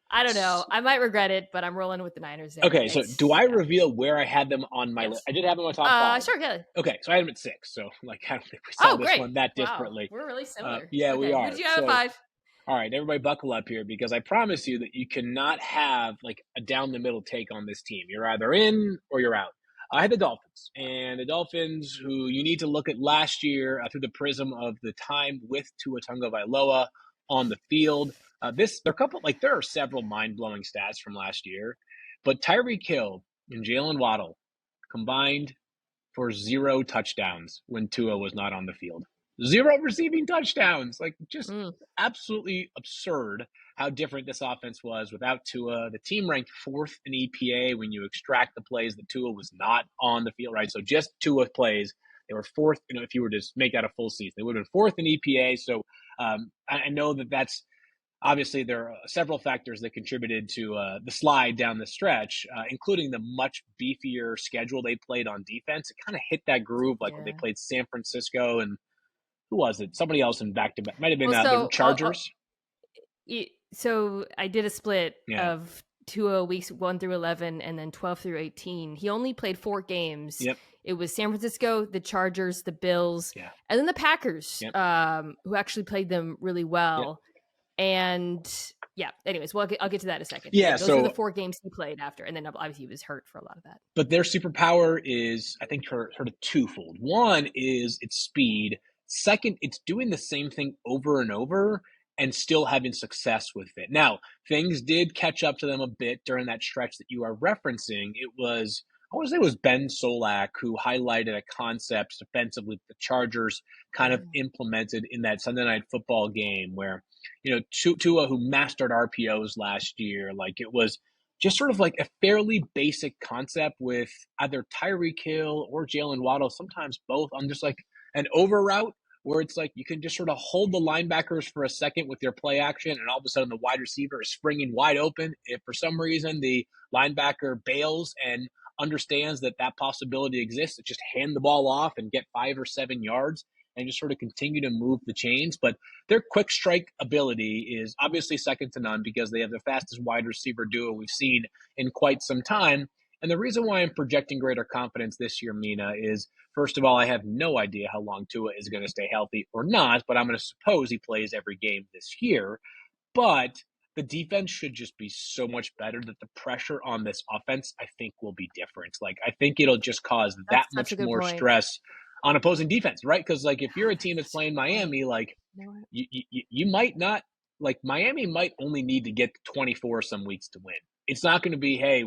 I don't know. I might regret it, but I'm rolling with the Niners there. Okay, so do I reveal where I had them on my list? I did have them on top 5. Sure, good. Okay, so I had them at 6. So, like, I don't think we saw this one that disparately. We're really similar. Yeah, we are. Who did you have at 5? All right, everybody buckle up here because I promise you that you cannot have, like, a down-the-middle take on this team. You're either in or you're out. I had the Dolphins, and the Dolphins, who you need to look at last year through the prism of the time with Tua Tagovailoa on the field. There are several mind-blowing stats from last year, but Tyreek Hill and Jalen Waddle combined for 0 touchdowns when Tua was not on the field. 0 receiving touchdowns. Like, just absolutely absurd how different this offense was without Tua. The team ranked 4th in EPA when you extract the plays that Tua was not on the field, right? So just Tua plays, they were 4th. If you were to make that a full season, they would have been 4th in EPA. So I know that's obviously there are several factors that contributed to the slide down the stretch, including the much beefier schedule they played on defense. It kind of hit that groove when they played San Francisco and who was it? Somebody else in back-to-back. Might have been the Chargers. So I did a split of 2 weeks 1 through 11 and then 12 through 18. He only played 4 games. Yep. It was San Francisco, the Chargers, the Bills, and then the Packers, who actually played them really well. And anyways, well, I'll get to that in a second. Those are the 4 games he played after, and then obviously he was hurt for a lot of that. But their superpower is, I think, sort of twofold. One is its speed. Second, it's doing the same thing over and over and still having success with it. Now, things did catch up to them a bit during that stretch that you are referencing. I want to say it was Ben Solak who highlighted a concept defensively that the Chargers kind of implemented in that Sunday Night Football game where, Tua, who mastered RPOs last year, like it was just sort of like a fairly basic concept with either Tyreek Hill or Jalen Waddle, sometimes both, on just like an over route where it's like you can just sort of hold the linebackers for a second with your play action, and all of a sudden the wide receiver is springing wide open. If for some reason the linebacker bails and understands that possibility exists, just hand the ball off and get 5 or 7 yards and just sort of continue to move the chains. But their quick strike ability is obviously second to none because they have the fastest wide receiver duo we've seen in quite some time. And the reason why I'm projecting greater confidence this year, Mina, is first of all, I have no idea how long Tua is going to stay healthy or not, but I'm going to suppose he plays every game this year. But the defense should just be so much better that the pressure on this offense, I think, will be different. Like, I think it'll just cause that much more stress on opposing defense, right? Because, like, if you're a team that's playing Miami, like, you might not, like, Miami might only need to get 24 some weeks to win. It's not going to be, hey,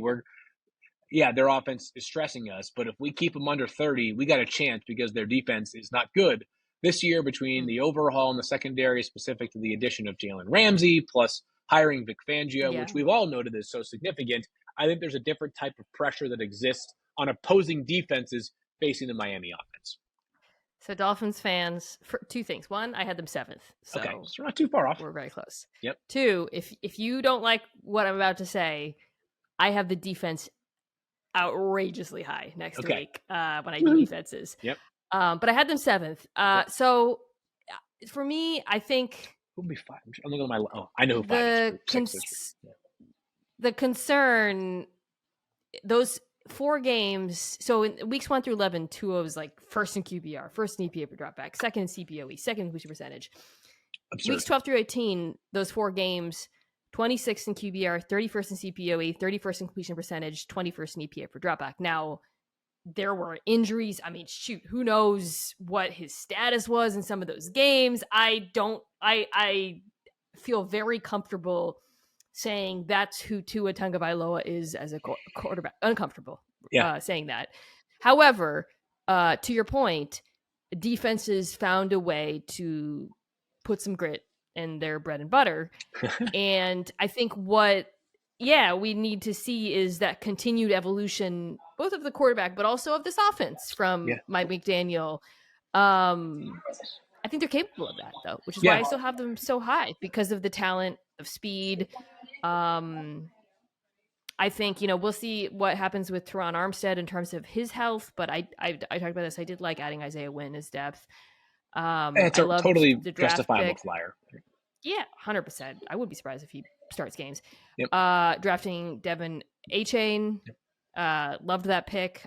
their offense is stressing us, but if we keep them under 30, we got a chance because their defense is not good. This year, between the overhaul in the secondary specific to the addition of Jalen Ramsey, plus hiring Vic Fangio, which we've all noted is so significant, I think there's a different type of pressure that exists on opposing defenses facing the Miami offense. So Dolphins fans, for two things. One, I had them 7th, Okay, so so we're not too far off. we're very close. Yep. Two, if you don't like what I'm about to say, I have the defense outrageously high next Okay. week when I do Woo-hoo. defenses. Yep. But I had them 7th. Yep. So for me, I think Who'll be 5? I'm looking at my. Oh, I know who 5 is. the For 6 is. Yeah. the concern, those 4 games. So in weeks 1 through 11, Tua was like first in QBR, first in EPA per dropback, second in CPOE, second in completion percentage. Absurd. Weeks 12 through 18, those 4 games, 26th in QBR, 31st in CPOE, 31st in completion percentage, 21st in EPA per dropback. Now, there were injuries. I mean, shoot, who knows what his status was in some of those games. I feel very comfortable saying that's who Tua Tagovailoa is as a quarterback. Uncomfortable saying that. However, to your point, defenses found a way to put some grit in their bread and butter. And I think what we need to see is that continued evolution, both of the quarterback, but also of this offense from Mike McDaniel. I think they're capable of that, though, which is why I still have them so high, because of the talent of speed. I think, we'll see what happens with Teron Armstead in terms of his health, but I talked about this. I did like adding Isaiah Wynn as depth. It's I a loved totally the draft justifiable pick. flyer. Yeah, 100%. I would be surprised if he starts games. Yep. Drafting Devin A-Chain. Loved that pick.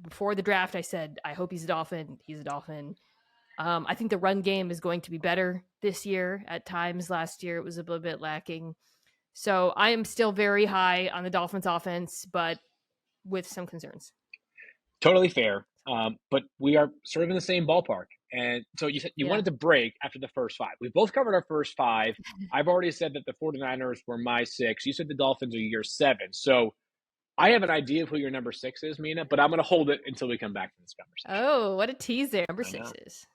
Before the draft, I said, I hope he's a Dolphin. He's a Dolphin. I think the run game is going to be better this year. At times last year, it was a little bit lacking. So I am still very high on the Dolphins offense, but with some concerns. Totally fair. But we are sort of in the same ballpark. And so you said you wanted to break after the first 5. We both covered our first 5. I've already said that the 49ers were my 6. You said the Dolphins are your 7. So I have an idea of who your number 6 is, Mina, but I'm going to hold it until we come back to this conversation. Oh, what a teaser. Number 6 is.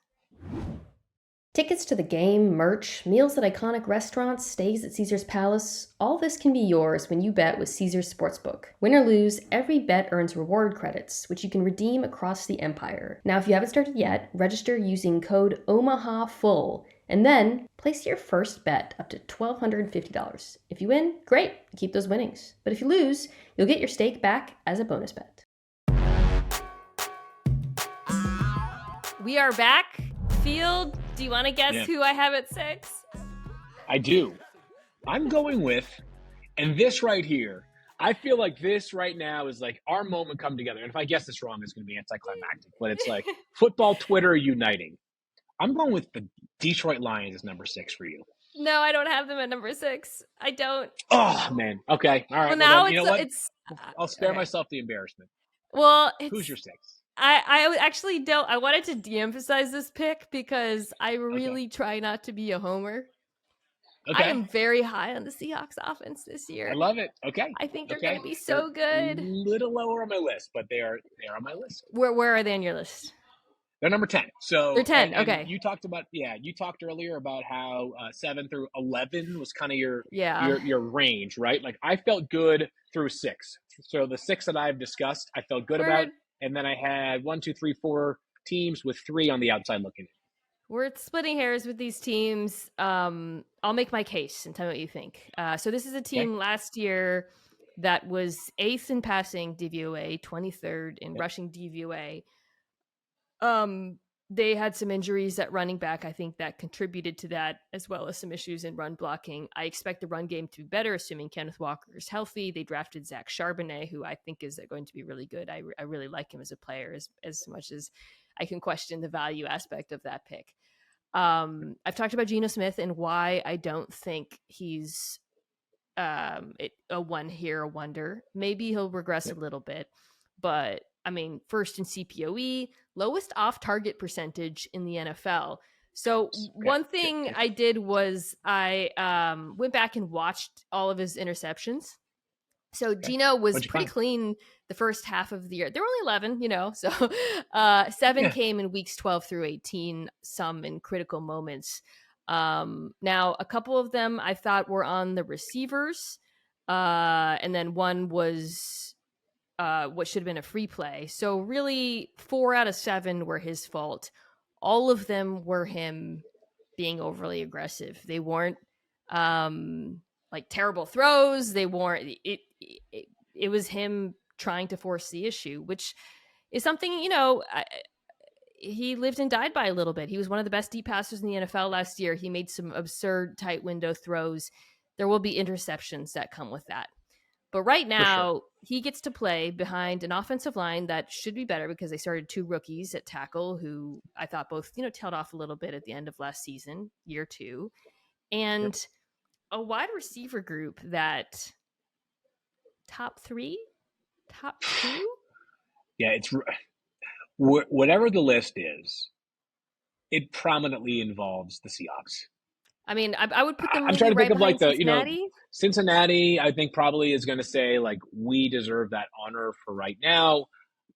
Tickets to the game, merch, meals at iconic restaurants, stays at Caesar's Palace, all this can be yours when you bet with Caesar's Sportsbook. Win or lose, every bet earns reward credits, which you can redeem across the empire. Now, if you haven't started yet, register using code OMAHAFULL, and then place your first bet up to $1,250. If you win, great, keep those winnings. But if you lose, you'll get your stake back as a bonus bet. We are back. Field, do you want to guess who I have at 6? I do. I'm going with, and this right here, I feel like this right now is like our moment come together. And if I guess this wrong, it's going to be anticlimactic. But it's like football Twitter uniting. I'm going with the Detroit Lions as number 6 for you. No, I don't have them at number 6. I don't. Oh, man. Okay. All right. Well, now you know what? I'll spare okay. myself the embarrassment. Well, who's your 6? I actually don't. I wanted to de-emphasize this pick because I really try not to be a homer. Okay. I am very high on the Seahawks offense this year. I love it. Okay. I think they're going to be so good. A little lower on my list, but they are on my list. Where are they on your list? They're number 10. So they're 10. Okay. You talked earlier about how 7 through 11 was kind of your range, right? Like I felt good through 6. So the 6 that I've discussed, I felt good about. And then I had 1, 2, 3, 4 teams with 3 on the outside looking in. We're splitting hairs with these teams. I'll make my case and tell me what you think. So this is a team last year that was 8th in passing DVOA, 23rd in rushing DVOA. They had some injuries at running back. I think that contributed to that, as well as some issues in run blocking. I expect the run game to be better, assuming Kenneth Walker is healthy. They drafted Zach Charbonnet, who I think is going to be really good. I really like him as a player, as much as I can question the value aspect of that pick. I've talked about Geno Smith and why I don't think he's a one-year wonder. Maybe he'll regress a little bit, but I mean, first in CPOE, lowest off-target percentage in the NFL. So one thing I did was I went back and watched all of his interceptions. So Geno was pretty clean the first half of the year. There were only 11, so 7 came in weeks 12 through 18, some in critical moments. Now, a couple of them I thought were on the receivers, and then one was what should have been a free play. So really 4 out of 7 were his fault. all of them were him being overly aggressive. They weren't like terrible throws. They weren't. It was him trying to force the issue, which is something he lived and died by a little bit. He was one of the best deep passers in the NFL last year. He made some absurd tight window throws. There will be interceptions that come with that. But right now, he gets to play behind an offensive line that should be better because they started 2 rookies at tackle who I thought both, tailed off a little bit at the end of last season, year 2, and a wide receiver group that top 3, top 2. Yeah, it's whatever the list is, it prominently involves the Seahawks. I mean, I would put them I'm trying to right think of like behind the, Cincinnati. Cincinnati, I think probably is going to say like, we deserve that honor for right now.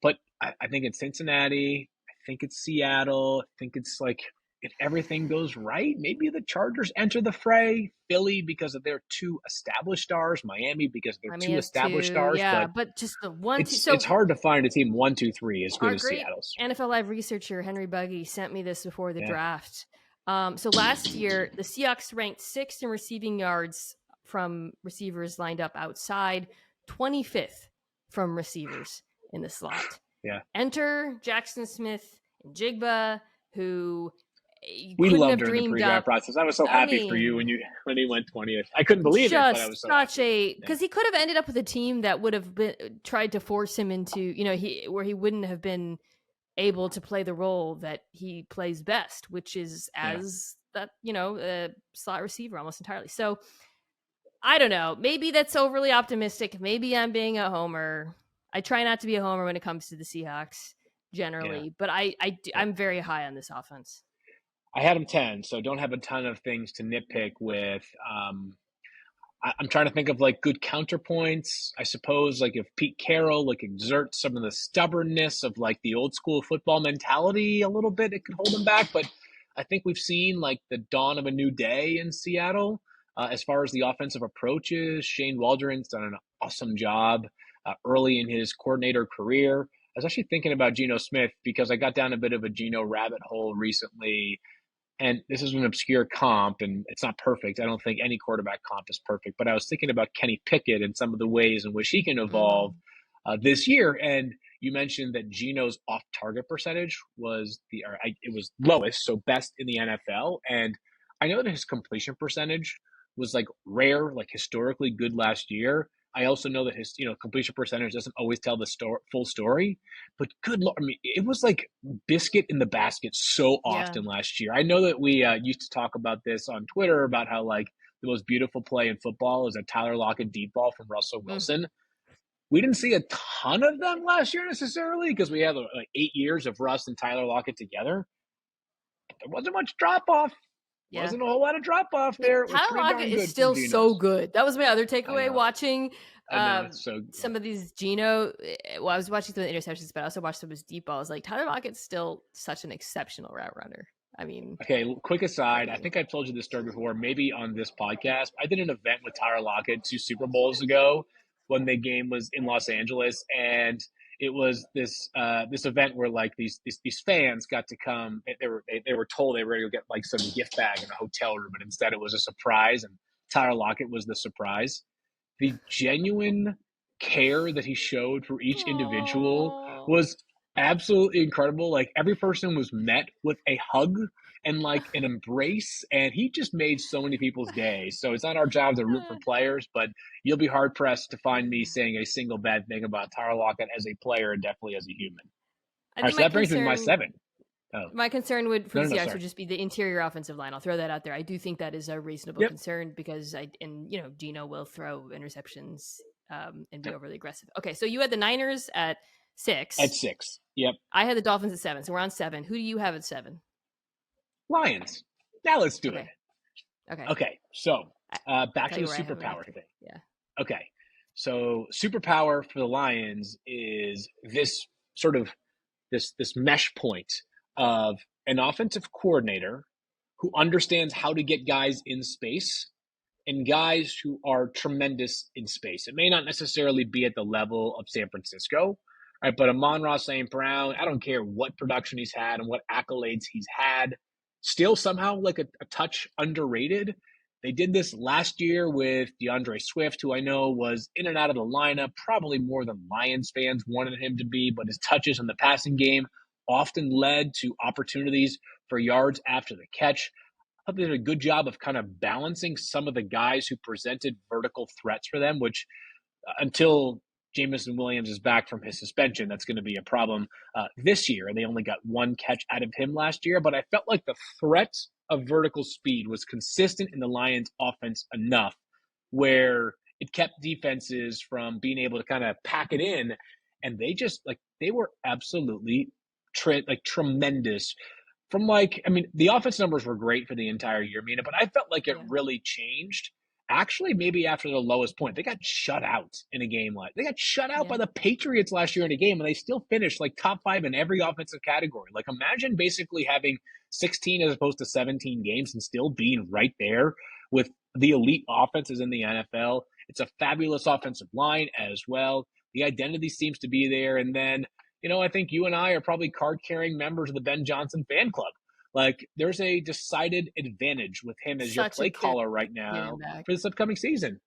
But I think it's Cincinnati. I think it's Seattle. I think it's like, if everything goes right, maybe the Chargers enter the fray. Philly because of their 2 established stars. Miami because they're 2 established stars. Yeah, but just the one. It's hard to find a team 1, 2, 3 as good as Seattle's. NFL Live researcher Henry Buggy sent me this before the draft. So last year, the Seahawks ranked 6th in receiving yards from receivers lined up outside, 25th from receivers in the slot. Yeah. Enter Jackson Smith and Jigba, who we loved during the pre-draft process. I was so happy for you when he went 20th. I couldn't believe it, but I was so happy. Because he could have ended up with a team that would have tried to force him into, where he wouldn't have been able to play the role that he plays best, which is as that, a slot receiver almost entirely. So I don't know. Maybe that's overly optimistic. Maybe I'm being a homer. I try not to be a homer when it comes to the Seahawks generally, but I'm very high on this offense. I had him 10, so don't have a ton of things to nitpick with. I'm trying to think of like good counterpoints. I suppose like if Pete Carroll like exerts some of the stubbornness of like the old school football mentality a little bit, it could hold him back. But I think we've seen like the dawn of a new day in Seattle as far as the offensive approaches. Shane Waldron's done an awesome job early in his coordinator career. I was actually thinking about Geno Smith because I got down a bit of a Geno rabbit hole recently. And this is an obscure comp, and it's not perfect. I don't think any quarterback comp is perfect. But I was thinking about Kenny Pickett and some of the ways in which he can evolve this year. And you mentioned that Geno's off-target percentage was it was lowest, so best in the NFL. And I know that his completion percentage was like rare, like historically good last year. I also know that his completion percentage doesn't always tell the full story, but good Lord, I mean, it was like biscuit in the basket so often last year. I know that we used to talk about this on Twitter about how like the most beautiful play in football is a Tyler Lockett deep ball from Russell Wilson. We didn't see a ton of them last year necessarily because we had like 8 years of Russ and Tyler Lockett together. But there wasn't much drop off. Wasn't a whole lot of drop off there. Tyler Lockett is still so good. That was my other takeaway watching some of these Geno. Well, I was watching some of the interceptions, but I also watched some of his deep balls. Like Tyler Lockett's still such an exceptional route runner. I mean, okay, quick aside. I think I've told you this story before, maybe on this podcast. I did an event with Tyler Lockett 2 Super Bowls ago when the game was in Los Angeles, and it was this event where like these fans got to come. They were told they were going to get like some gift bag in a hotel room, and instead it was a surprise. And Tyler Lockett was the surprise. The genuine care that he showed for each individual was absolutely incredible. Like every person was met with a hug and like an embrace, and he just made so many people's day. So it's not our job to root for players, but you'll be hard pressed to find me saying a single bad thing about Tyler Lockett as a player and definitely as a human. All right, so that brings me to my 7. My concern would for the Seahawks would just be the interior offensive line. I'll throw that out there. I do think that is a reasonable concern because Geno will throw interceptions and be overly aggressive. Okay, so you had the Niners at 6. At 6, yep. I had the Dolphins at 7, so we're on 7. Who do you have at 7? Lions. Now let's do it. Okay. So back to the superpower thing. Yeah. Okay. So superpower for the Lions is this sort of this mesh point of an offensive coordinator who understands how to get guys in space and guys who are tremendous in space. It may not necessarily be at the level of San Francisco. right? But Amon-Ra St. Brown, I don't care what production he's had and what accolades he's had, still somehow like a touch underrated. They did this last year with DeAndre Swift, who I know was in and out of the lineup, probably more than Lions fans wanted him to be, but his touches in the passing game often led to opportunities for yards after the catch. I thought they did a good job of kind of balancing some of the guys who presented vertical threats for them, which until Jameson Williams is back from his suspension, that's going to be a problem this year. And they only got one catch out of him last year. But I felt like the threat of vertical speed was consistent in the Lions offense enough where it kept defenses from being able to kind of pack it in. And they just they were absolutely tremendous from the offense numbers were great for the entire year, Mina, but I felt like it really changed. Actually, maybe after the lowest point, they got shut out in a game. They got shut out by the Patriots last year in a game, and they still finished top 5 in every offensive category. Imagine basically having 16 as opposed to 17 games and still being right there with the elite offenses in the NFL. It's a fabulous offensive line as well. The identity seems to be there. And then, I think you and I are probably card-carrying members of the Ben Johnson fan club. There's a decided advantage with him as your play caller right now for this upcoming season.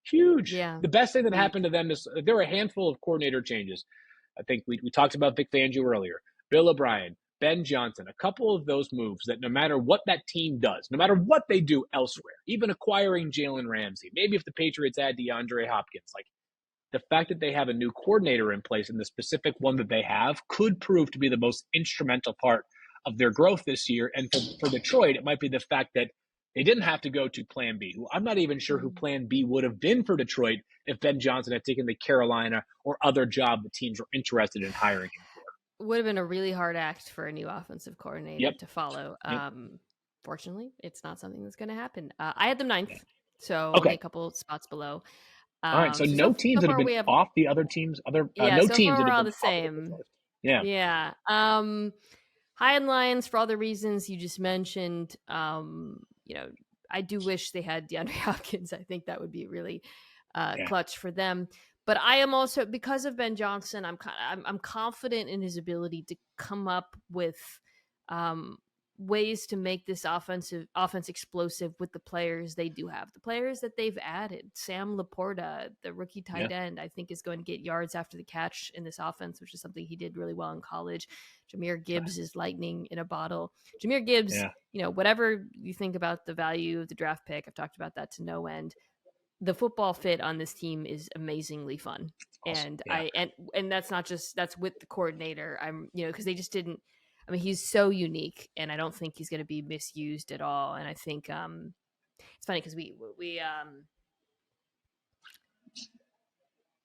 Huge. Yeah. The best thing that happened to them is there were a handful of coordinator changes. I think we talked about Vic Fangio earlier, Bill O'Brien, Ben Johnson, a couple of those moves that no matter what that team does, no matter what they do elsewhere, even acquiring Jalen Ramsey, maybe if the Patriots add DeAndre Hopkins, the fact that they have a new coordinator in place and the specific one that they have could prove to be the most instrumental part of their growth this year. And for Detroit, it might be the fact that they didn't have to go to Plan B. I'm not even sure who Plan B would have been for Detroit if Ben Johnson had taken the Carolina or other job the teams were interested in hiring him for. Would have been a really hard act for a new offensive coordinator to follow. Fortunately, it's not something that's going to happen. I had them 9th, so only a couple spots below. All right, so no teams that have been off the other teams. No teams that have been all the same. Yeah. High in Lions for all the reasons you just mentioned. I do wish they had DeAndre Hopkins. I think that would be really clutch for them. But I am also, because of Ben Johnson, I'm confident in his ability to come up with ways to make this offense explosive with the players they do have. The players that they've added, Sam Laporta, the rookie tight end, I think is going to get yards after the catch in this offense, which is something he did really well in college. Jahmyr Gibbs is lightning in a bottle. Jahmyr Gibbs, whatever you think about the value of the draft pick, I've talked about that to no end. The football fit on this team is amazingly fun. Awesome. And that's not just, that's with the coordinator. Because they just didn't, he's so unique, and I don't think he's going to be misused at all. And I think it's funny because we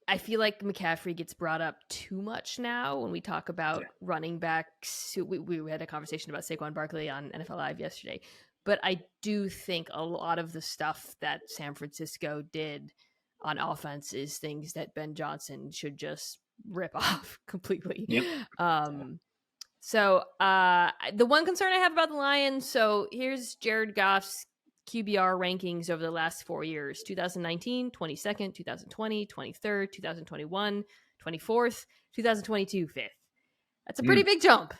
I feel like McCaffrey gets brought up too much now when we talk about running backs. We had a conversation about Saquon Barkley on NFL Live yesterday, but I do think a lot of the stuff that San Francisco did on offense is things that Ben Johnson should just rip off completely. So the one concern I have about the Lions, so here's Jared Goff's QBR rankings over the last 4 years: 2019, 22nd, 2020, 23rd, 2021, 24th, 2022, 5th. That's a pretty big jump.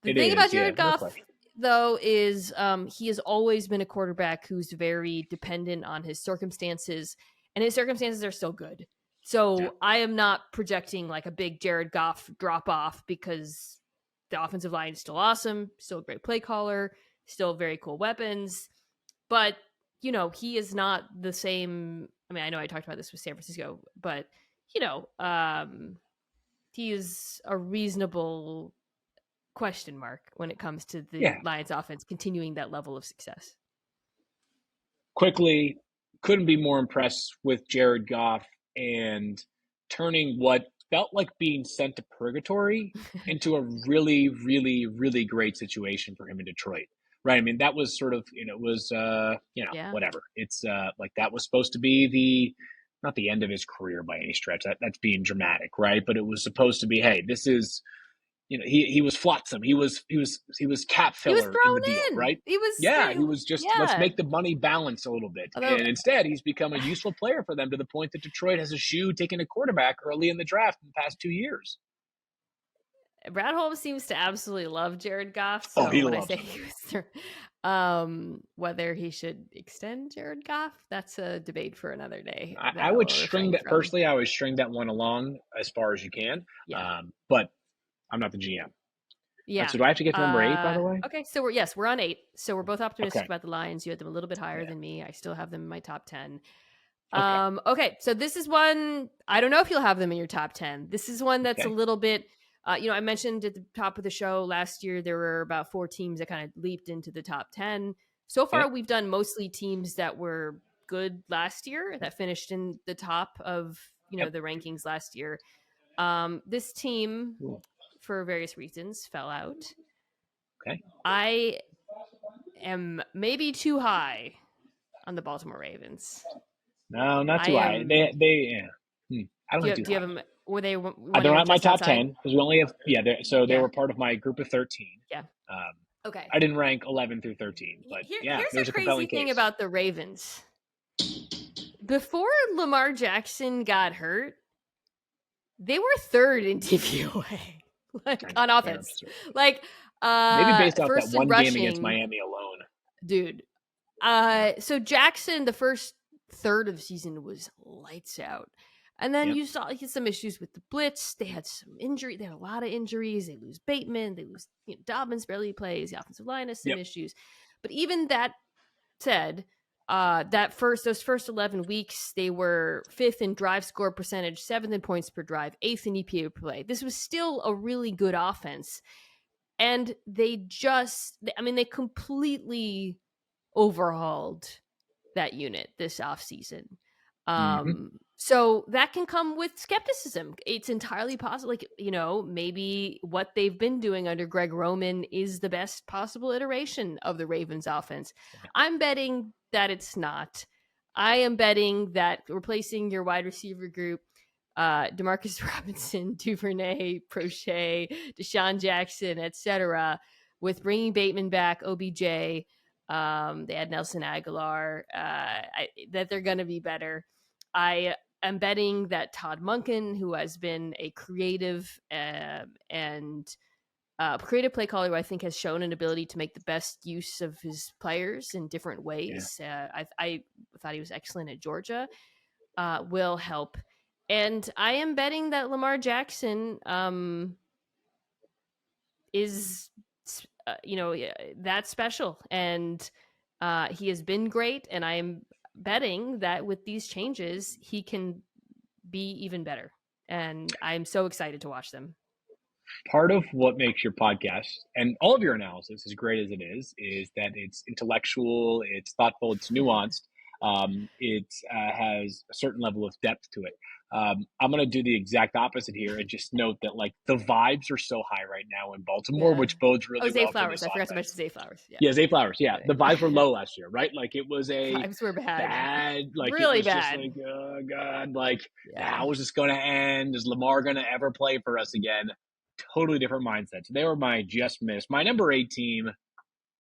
The thing about Jared Goff, though, is he has always been a quarterback who's very dependent on his circumstances, and his circumstances are still good. So I am not projecting like a big Jared Goff drop off, because the offensive line is still awesome, still a great play caller, still very cool weapons. But, he is not the same. I know I talked about this with San Francisco, but, he is a reasonable question mark when it comes to the Lions offense continuing that level of success. Quickly, couldn't be more impressed with Jared Goff and turning what felt like being sent to purgatory into a really, really, really great situation for him in Detroit. Right. That was sort of, whatever. It's that was supposed to be not the end of his career by any stretch. That's being dramatic. Right. But it was supposed to be, hey, this is, he was flotsam. He was cap filler in the deal. Right. He was just, let's make the money balance a little bit. And instead, he's become a useful player for them, to the point that Detroit has eschewed taking a quarterback early in the draft in the past 2 years. Brad Holmes seems to absolutely love Jared Goff. Oh, he So when I loves say him. he was there, whether he should extend Jared Goff, that's a debate for another day that I I would will string refrain that from. personally. I would string that one along as far as you can. Yeah. But I'm not the GM. Yeah. So do I have to get to number 8, by the way? Okay. So we're on 8. So we're both optimistic Okay. about the Lions. You had them a little bit higher Yeah. than me. I still have them in my top 10. Okay. Okay. So this is one, I don't know if you'll have them in your top 10. This is one that's a Okay. little bit, I mentioned at the top of the show last year, there were about 4 teams that kind of leaped into the top 10. So far, Yeah. we've done mostly teams that were good last year that finished in the top of, Yep. the rankings last year. This team, for various reasons, fell out. Okay. I am maybe too high on the Baltimore Ravens. No, not too high. They I don't think too Do you high. have them? Were they one They're you went not my just top outside? 10 because we only have they Yeah. were part of my group of 13. Yeah. Um, Okay. I didn't rank 11 through 13, but Here's there's the a crazy compelling thing case. about the Ravens. Before Lamar Jackson got hurt, they were 3rd in DVOA, like on offense. Like maybe based off that first in one game against rushing, Miami alone. dude. So Jackson, the first third of the season was lights out. And then you saw some issues with the blitz. They had some injury. They had a lot of injuries. They lose Bateman. They lose Dobbins barely plays. The offensive line has some issues. But even that said, those first 11 weeks, they were 5th in drive score percentage, 7th in points per drive, 8th in EPA per play. This was still a really good offense. And they completely overhauled that unit this offseason. So that can come with skepticism. It's entirely possible. Like, maybe what they've been doing under Greg Roman is the best possible iteration of the Ravens offense. I'm betting that it's not. I am betting that replacing your wide receiver group, Demarcus Robinson, Duvernay, Prochet, Deshaun Jackson, etc., with bringing Bateman back, OBJ, they had Nelson Aguilar, that they're going to be better. I am betting that Todd Monken, who has been a creative creative play caller, who I think has shown an ability to make the best use of his players in different ways. I thought he was excellent at Georgia, will help. And I am betting that Lamar Jackson is that special, and he has been great, and I am betting that with these changes he can be even better, and I'm so excited to watch them. Part of what makes your podcast and all of your analysis, as great as it is that it's intellectual, it's thoughtful, it's nuanced, it has a certain level of depth to it. I'm going to do the exact opposite here and just note that the vibes are so high right now in Baltimore, which bodes really Zay well Flowers. for this I forgot to offense. mention Zay Flowers. Zay Flowers. Yeah, the vibes were low last year, right? Like it was vibes were bad, really it was bad. Just like, oh god, how is this going to end? Is Lamar going to ever play for us again? Totally different mindset. So they were my just miss. My number 8 team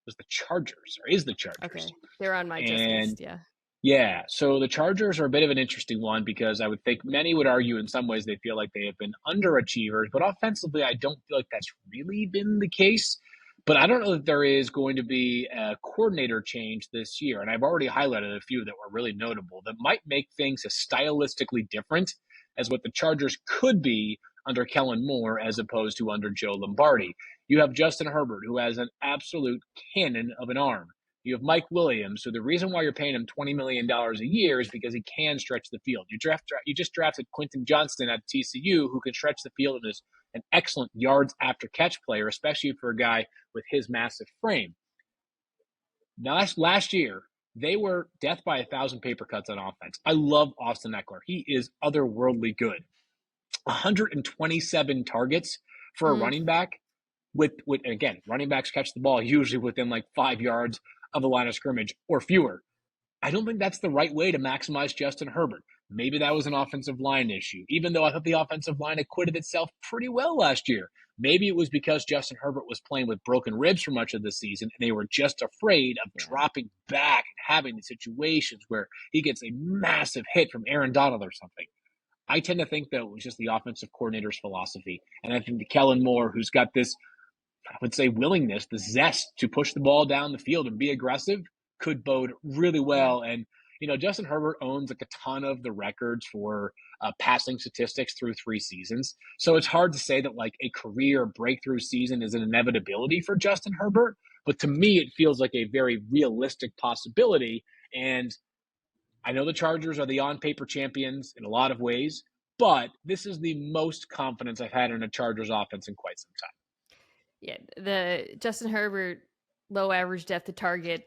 was the Chargers, or is the Chargers. Okay, they're on my just missed. Yeah. Yeah, so the Chargers are a bit of an interesting one because I would think many would argue in some ways they feel like they have been underachievers, but offensively I don't feel like that's really been the case. But I don't know that there is going to be a coordinator change this year, and I've already highlighted a few that were really notable that might make things as stylistically different as what the Chargers could be under Kellen Moore as opposed to under Joe Lombardi. You have Justin Herbert, who has an absolute cannon of an arm. You have Mike Williams. So the reason why you're paying him $20 million a year is because he can stretch the field. You just drafted Quentin Johnston at TCU, who can stretch the field and is an excellent yards after catch player, especially for a guy with his massive frame. Now, last year, they were death by 1,000 paper cuts on offense. I love Austin Eckler. He is otherworldly good. 127 targets for a running back. With again, running backs catch the ball usually within 5 yards of the line of scrimmage or fewer. I don't think that's the right way to maximize Justin Herbert. Maybe that was an offensive line issue, even though I thought the offensive line acquitted itself pretty well last year. Maybe it was because Justin Herbert was playing with broken ribs for much of the season, and they were just afraid of dropping back and having the situations where he gets a massive hit from Aaron Donald or something. I tend to think that it was just the offensive coordinator's philosophy. And I think that Kellen Moore, who's got this, I would say, willingness, the zest to push the ball down the field and be aggressive, could bode really Yeah. well. And, Justin Herbert owns like a ton of the records for passing statistics through 3 seasons. So it's hard to say that like a career breakthrough season is an inevitability for Justin Herbert. But to me, it feels like a very realistic possibility. And I know the Chargers are the on-paper champions in a lot of ways, but this is the most confidence I've had in a Chargers offense in quite some time. Yeah, the Justin Herbert low average depth of target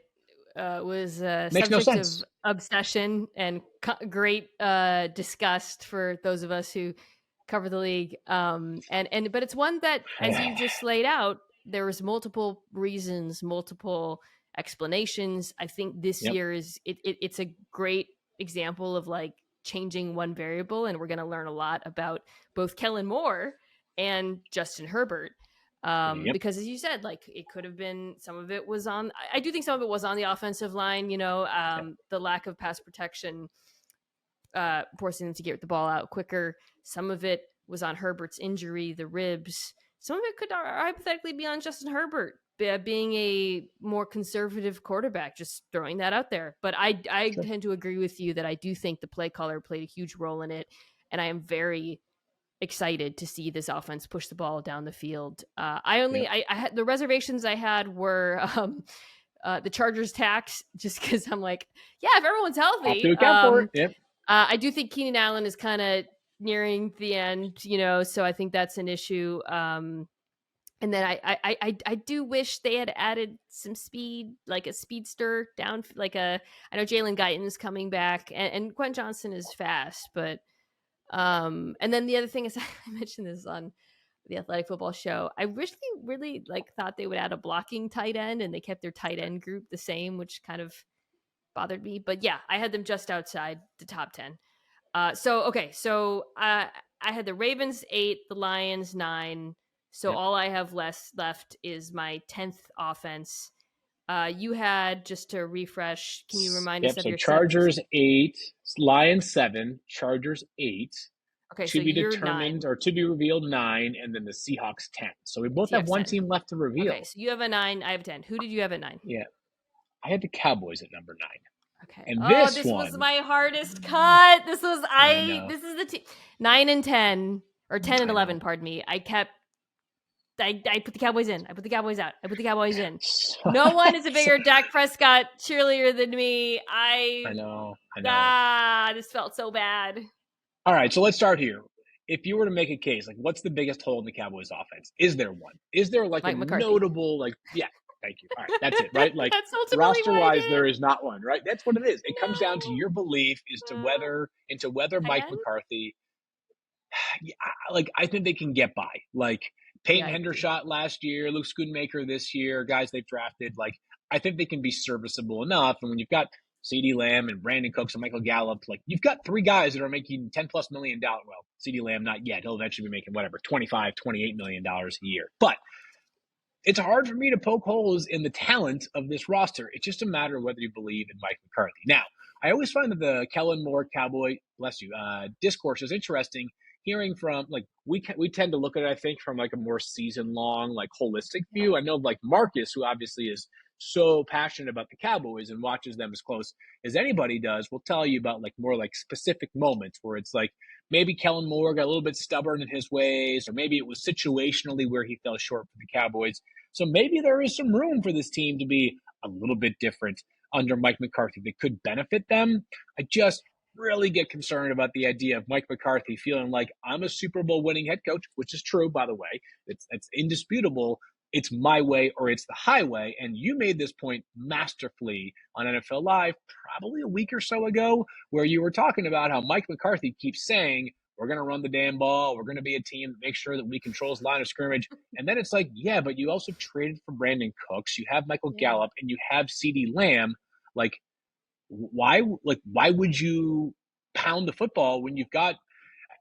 was a Makes no subject sense. of obsession and great disgust for those of us who cover the league. But it's one that, as you just laid out, there was multiple reasons, multiple explanations. I think this Yep. year it's a great example of like changing one variable, and we're going to learn a lot about both Kellen Moore and Justin Herbert. Yep. Because as you said, like it could have been, some of it was on, I do think some of it was on the offensive line, the lack of pass protection, forcing them to get the ball out quicker. Some of it was on Herbert's injury, the ribs. Some of it could hypothetically be on Justin Herbert being a more conservative quarterback, just throwing that out there. But I Sure. tend to agree with you that I do think the play caller played a huge role in it. And I am very excited to see this offense push the ball down the field. I had the reservations I had were the Chargers tax, just because I'm like, yeah, if everyone's Have to healthy. account for it. Yep. I do think Keenan Allen is kind of nearing the end, so I think that's an issue. And then I do wish they had added some speed, like a speedster down, I know Jalen Guyton's coming back, and Quentin Johnson is fast, but and then the other thing is, I mentioned this on the Athletic Football Show, I wish they really thought they would add a blocking tight end, and they kept their tight end group the same, which kind of bothered me. But yeah, I had them just outside the top 10. So I had the Ravens 8, the Lions 9. So Yep. all I have left is my 10th offense. You had, just to refresh, can you remind us of So your Chargers 8, Lions 7, Chargers 8. Okay, To so be you're determined 9. or to be revealed 9, and then the Seahawks 10. So we both have Seahawks one 10. team left to reveal. Okay, so you have a 9, I have a 10. Who did you have at 9? Yeah. I had the Cowboys at number 9. Okay. And this one was my hardest cut. This was know. This is the 9 and 10, or 10 and I 11. know. Pardon me. I put the Cowboys in. I put the Cowboys out. I put the Cowboys in. So- No one is a bigger Dak Prescott cheerleader than me. I know. This felt so bad. All right, so let's start here. If you were to make a case, like what's the biggest hole in the Cowboys offense? Is there one? Is there like Mike a McCarthy. notable, yeah, thank you. All right, that's it, right? Like That's ultimately what I roster-wise, did. there is not one, right? That's what it is. It comes down to No. your belief as to whether Mike end? McCarthy, I think they can get by. Like Peyton Yeah, Hendershot last year, Luke Schoonmaker this year, guys they've drafted, I think they can be serviceable enough. And when you've got CeeDee Lamb and Brandon Cooks and Michael Gallup, you've got 3 guys that are making $10+ million. Well, CeeDee Lamb, not yet. He'll eventually be making $25, $28 million a year. But it's hard for me to poke holes in the talent of this roster. It's just a matter of whether you believe in Mike McCarthy. Now, I always find that the Kellen Moore Cowboy, discourse is interesting. Hearing from, we tend to look at it, I think, from a more season-long, holistic view. I know, Marcus, who obviously is so passionate about the Cowboys and watches them as close as anybody does, will tell you about, more specific moments where it's maybe Kellen Moore got a little bit stubborn in his ways, or maybe it was situationally where he fell short for the Cowboys. So maybe there is some room for this team to be a little bit different under Mike McCarthy that could benefit them. I just really get concerned about the idea of Mike McCarthy feeling like I'm a Super Bowl winning head coach, which is true, by the way. It's indisputable. It's my way or it's the highway. And you made this point masterfully on NFL Live probably a week or so ago, where you were talking about how Mike McCarthy keeps saying, we're going to run the damn ball. We're going to be a team that makes sure that we control the line of scrimmage. And then it's yeah, but you also traded for Brandon Cooks. You have Michael Gallup and you have CeeDee Lamb. Why would you pound the football when you've got,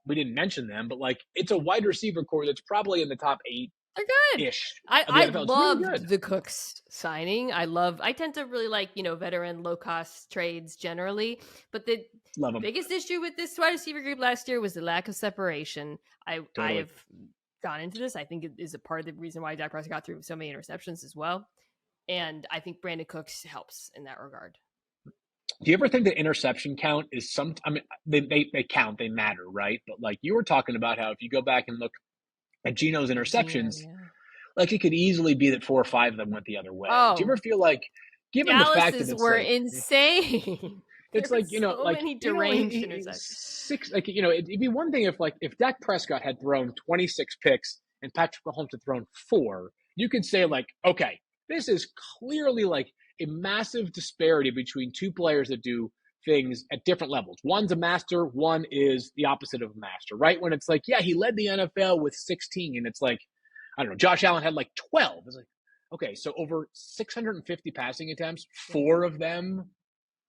we didn't mention them, but it's a wide receiver core that's probably in the top 8 They're good. ish of the I NFL. It's really loved good. the Cooks signing. I tend to really like, veteran low cost trades generally, but the Love them. biggest issue with this wide receiver group last year was the lack of separation. I Totally. have gone into this. I think it is a part of the reason why Dak Prescott got through so many interceptions as well. And I think Brandon Cooks helps in that regard. Do you ever think the interception count is some? I mean, they count, they matter, right? But like you were talking about how if you go back and look at Geno's interceptions, like it could easily be that 4 or 5 of them went the other way. Do you ever feel like, given the fact that Dallas's it's were like insane. it's There like were so many deranged interceptions. 6, like it'd be one thing if Dak Prescott had thrown 26 picks and Patrick Mahomes had thrown 4, you could say like, okay, this is clearly like a massive disparity between two players that do things at different levels. One's a master, one is the opposite of a master, right? When it's like, yeah, he led the NFL with 16, and it's like, I don't know, Josh Allen had like 12. It's like, okay, so over 650 passing attempts, 4 of them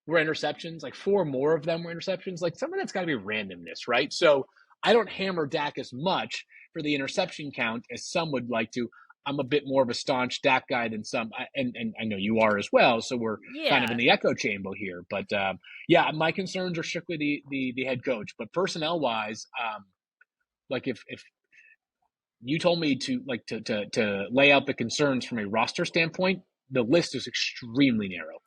were interceptions, like 4 more of them were interceptions. Like some of that's got to be randomness, right? So I don't hammer Dak as much for the interception count as some would like to. I'm a bit more of a staunch Dak guy than some, and I know you are as well. So we're kind of in the echo chamber here. But yeah, my concerns are strictly the head coach. But personnel wise, like if you told me to lay out the concerns from a roster standpoint, the list is extremely narrow.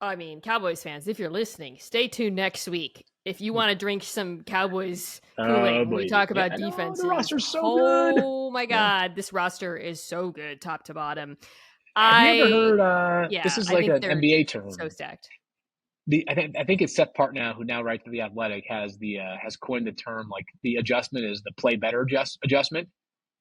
I mean, Cowboys fans, if you're listening, stay tuned next week. If you want to drink some Cowboys Kool-Aid when we talk about defenses. The roster's so good. Oh my God, this roster is so good, top to bottom. Have you ever heard? This is like an NBA term. So stacked. I think it's Seth Partnow, who now writes for The Athletic, has coined the term like the adjustment is the play better adjustment.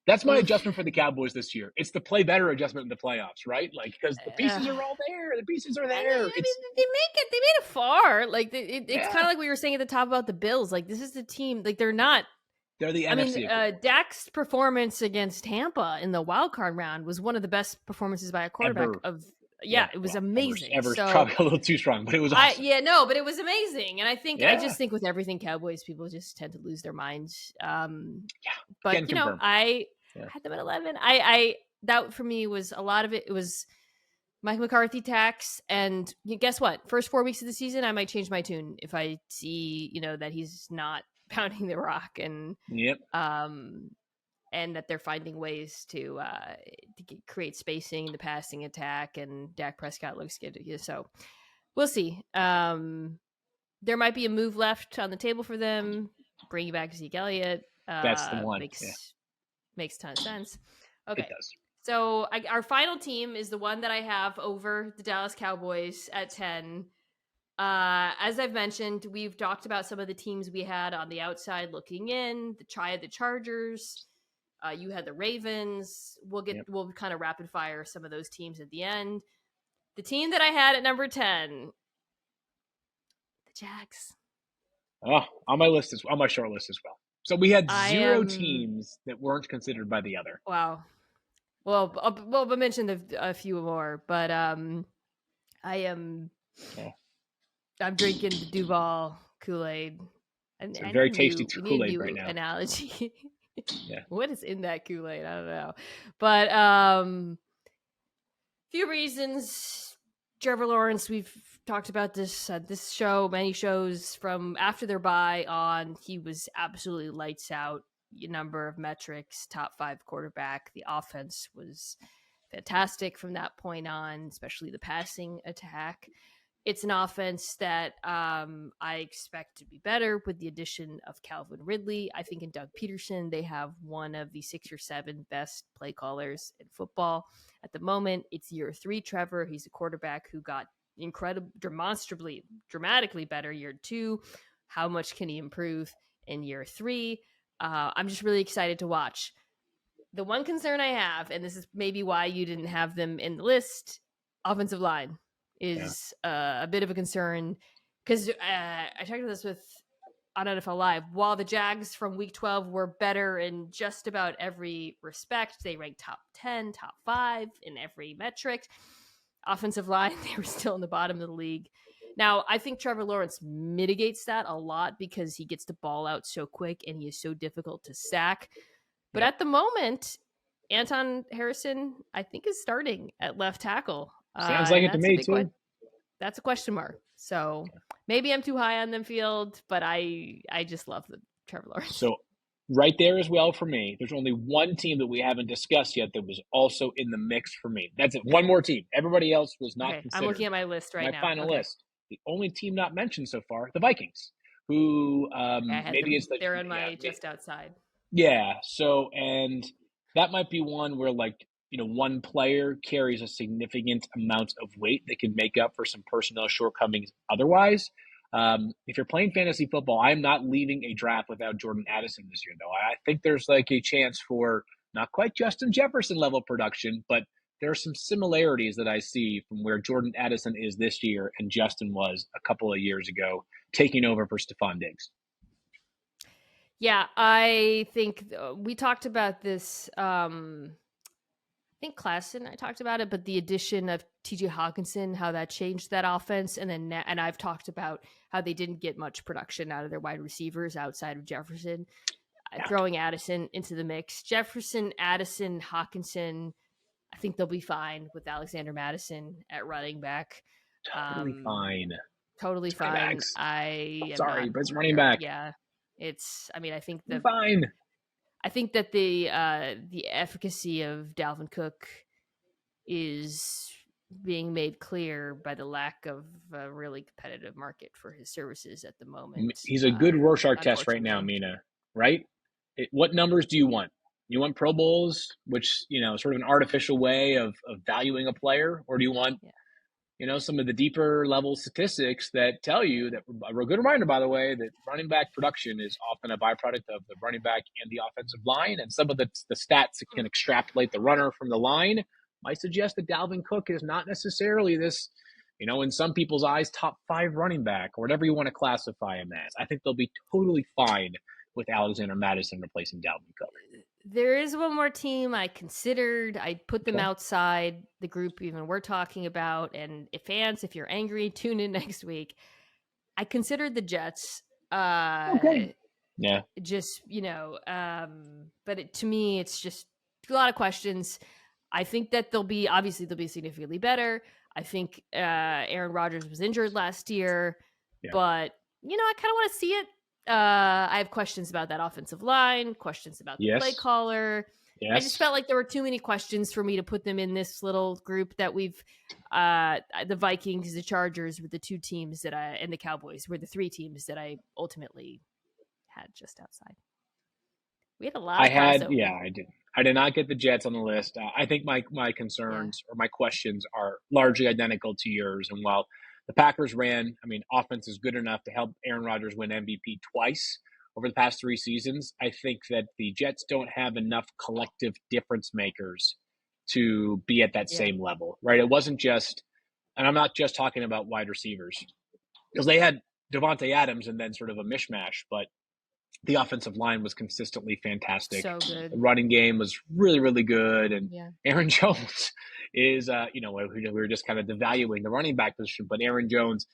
That's my adjustment for the Cowboys this year. It's the play better adjustment in the playoffs, right? Like because the pieces are all there. The pieces are there. I mean, they made it far. Like it's kind of like we were saying at the top about the Bills. Like this is the team. Like they're the NFC. Dak's performance against Tampa in the wild card round was one of the best performances by a quarterback it was amazing. Probably a little too strong, but it was awesome. But it was amazing. And I just think with everything Cowboys, people just tend to lose their minds. But I had them at 11. That for me was a lot of it. It was Mike McCarthy tax, and guess what? First 4 weeks of the season, I might change my tune if I see that he's not pounding the rock, and and that they're finding ways to create spacing in the passing attack, and Dak Prescott looks good. So we'll see. There might be a move left on the table for them. Bringing back Zeke Elliott. That's the one. Makes a ton of sense. Okay. It does. So our final team is the one that I have over the Dallas Cowboys at 10. As I've mentioned, we've talked about some of the teams we had on the outside looking in. The Chargers. You had the Ravens. We'll kind of rapid fire some of those teams at the end. The team that I had at number 10, the Jags. Oh, on my short list as well. So we had 0 teams that weren't considered by the other. Wow. Well, I mentioned a few more, but I'm drinking the Duval Kool-Aid. It's a very tasty Kool-Aid right now. Analogy. Yeah. What is in that Kool-Aid? I don't know. But few reasons. Trevor Lawrence, we've talked about this show, many shows from after their bye on. He was absolutely lights out. Number of metrics, top 5 quarterback. The offense was fantastic from that point on, especially the passing attack. It's an offense that I expect to be better with the addition of Calvin Ridley. I think in Doug Peterson, they have one of the 6 or 7 best play callers in football. At the moment, it's year 3 Trevor. He's a quarterback who got dramatically better year 2. How much can he improve in year 3? I'm just really excited to watch. The one concern I have, and this is maybe why you didn't have them in the list, offensive line is a bit of a concern, because I talked about this on NFL Live. While the Jags from week 12 were better in just about every respect, they ranked top 10, top 5 in every metric. Offensive line, they were still in the bottom of the league. Now, I think Trevor Lawrence mitigates that a lot because he gets the ball out so quick and he is so difficult to sack. But at the moment, Anton Harrison, I think, is starting at left tackle. Sounds like it to me too. That's a question mark. So maybe I'm too high on them Field, but I just love the Trevor Lawrence. So right there as well for me. There's only one team that we haven't discussed yet that was also in the mix for me. That's it. One more team. Everybody else was not considered. I'm looking at my list right now. My final list. The only team not mentioned so far, the Vikings, who maybe it's they're on my just outside. Yeah. So, and that might be one where, like, one player carries a significant amount of weight that can make up for some personnel shortcomings otherwise. If you're playing fantasy football, I'm not leaving a draft without Jordan Addison this year, though. I think there's like a chance for not quite Justin Jefferson level production, but there are some similarities that I see from where Jordan Addison is this year and Justin was a couple of years ago, taking over for Stephon Diggs. Yeah, I think we talked about this. I think Klassen, I talked about it, but the addition of TJ Hawkinson, how that changed that offense. And I've talked about how they didn't get much production out of their wide receivers outside of Jefferson. Throwing Addison into the mix. Jefferson, Addison, Hawkinson, I think they'll be fine with Alexander Madison at running back. Totally fine. Totally fine. Sorry, but it's running back. Yeah. I think fine. I think that the efficacy of Dalvin Cook is being made clear by the lack of a really competitive market for his services at the moment. He's a good Rorschach test right now, Mina, right? What numbers do you want? You want Pro Bowls, which, sort of an artificial way of valuing a player, or do you want some of the deeper level statistics that tell you that, a good reminder, by the way, that running back production is often a byproduct of the running back and the offensive line. And some of the stats that can extrapolate the runner from the line might suggest that Dalvin Cook is not necessarily this, in some people's eyes, top 5 running back or whatever you want to classify him as. I think they'll be totally fine with Alexander Madison replacing Dalvin Cook. There is one more team I considered. I put them outside the group even we're talking about. And if you're angry, tune in next week. I considered the Jets. Okay. Yeah. Just, but to me, it's just a lot of questions. I think that they'll be significantly better. I think Aaron Rodgers was injured last year, but, I kind of want to see it. I have questions about that offensive line, questions about the play caller. Yes. I just felt like there were too many questions for me to put them in this little group that we've, the Vikings, the Chargers were the 2 teams and the Cowboys were the 3 teams that I ultimately had just outside. We had a lot of crossover. I did. I did not get the Jets on the list. I think my concerns or my questions are largely identical to yours. And while the Packers offense is good enough to help Aaron Rodgers win MVP twice over the past 3 seasons, I think that the Jets don't have enough collective difference makers to be at that same level, right? It wasn't just, and I'm not just talking about wide receivers, because they had Devontae Adams and then sort of a mishmash, but the offensive line was consistently fantastic. So good. The running game was really, really good. And Aaron Jones is, we were just kind of devaluing the running back position, but Aaron Jones,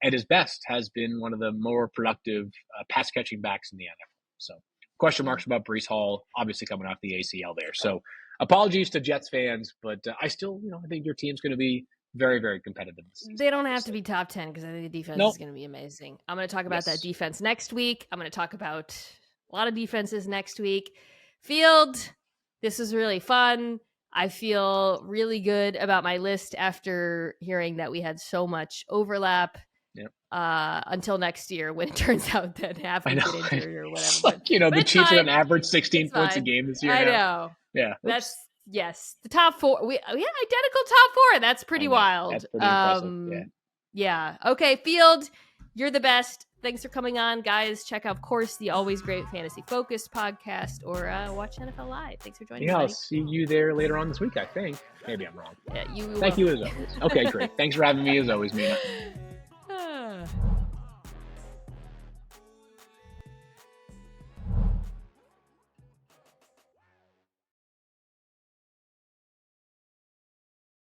at his best, has been one of the more productive pass catching backs in the NFL. So question marks about Breece Hall, obviously coming off the ACL there. So apologies to Jets fans, but I still, I think your team's going to be very, very competitive this season. They don't have to be top 10 because I think the defense is going to be amazing. I'm going to talk about that defense next week. I'm going to talk about a lot of defenses next week. Field, this was really fun. I feel really good about my list after hearing that we had so much overlap. Until next year when it turns out that half of it injured or whatever. Like, the Chiefs are on average 16 points a game this year. I know. Yeah. That's the top 4. We had identical top 4. That's pretty wild. That's pretty impressive. Yeah. Okay, Field, you're the best. Thanks for coming on, guys. Check out, of course, the Always Great Fantasy Focused podcast or watch NFL Live. Thanks for joining me. I'll see you there later on this week, I think. Maybe I'm wrong. Yeah, Thank you as always. Okay, great. Thanks for having me as always, Mina.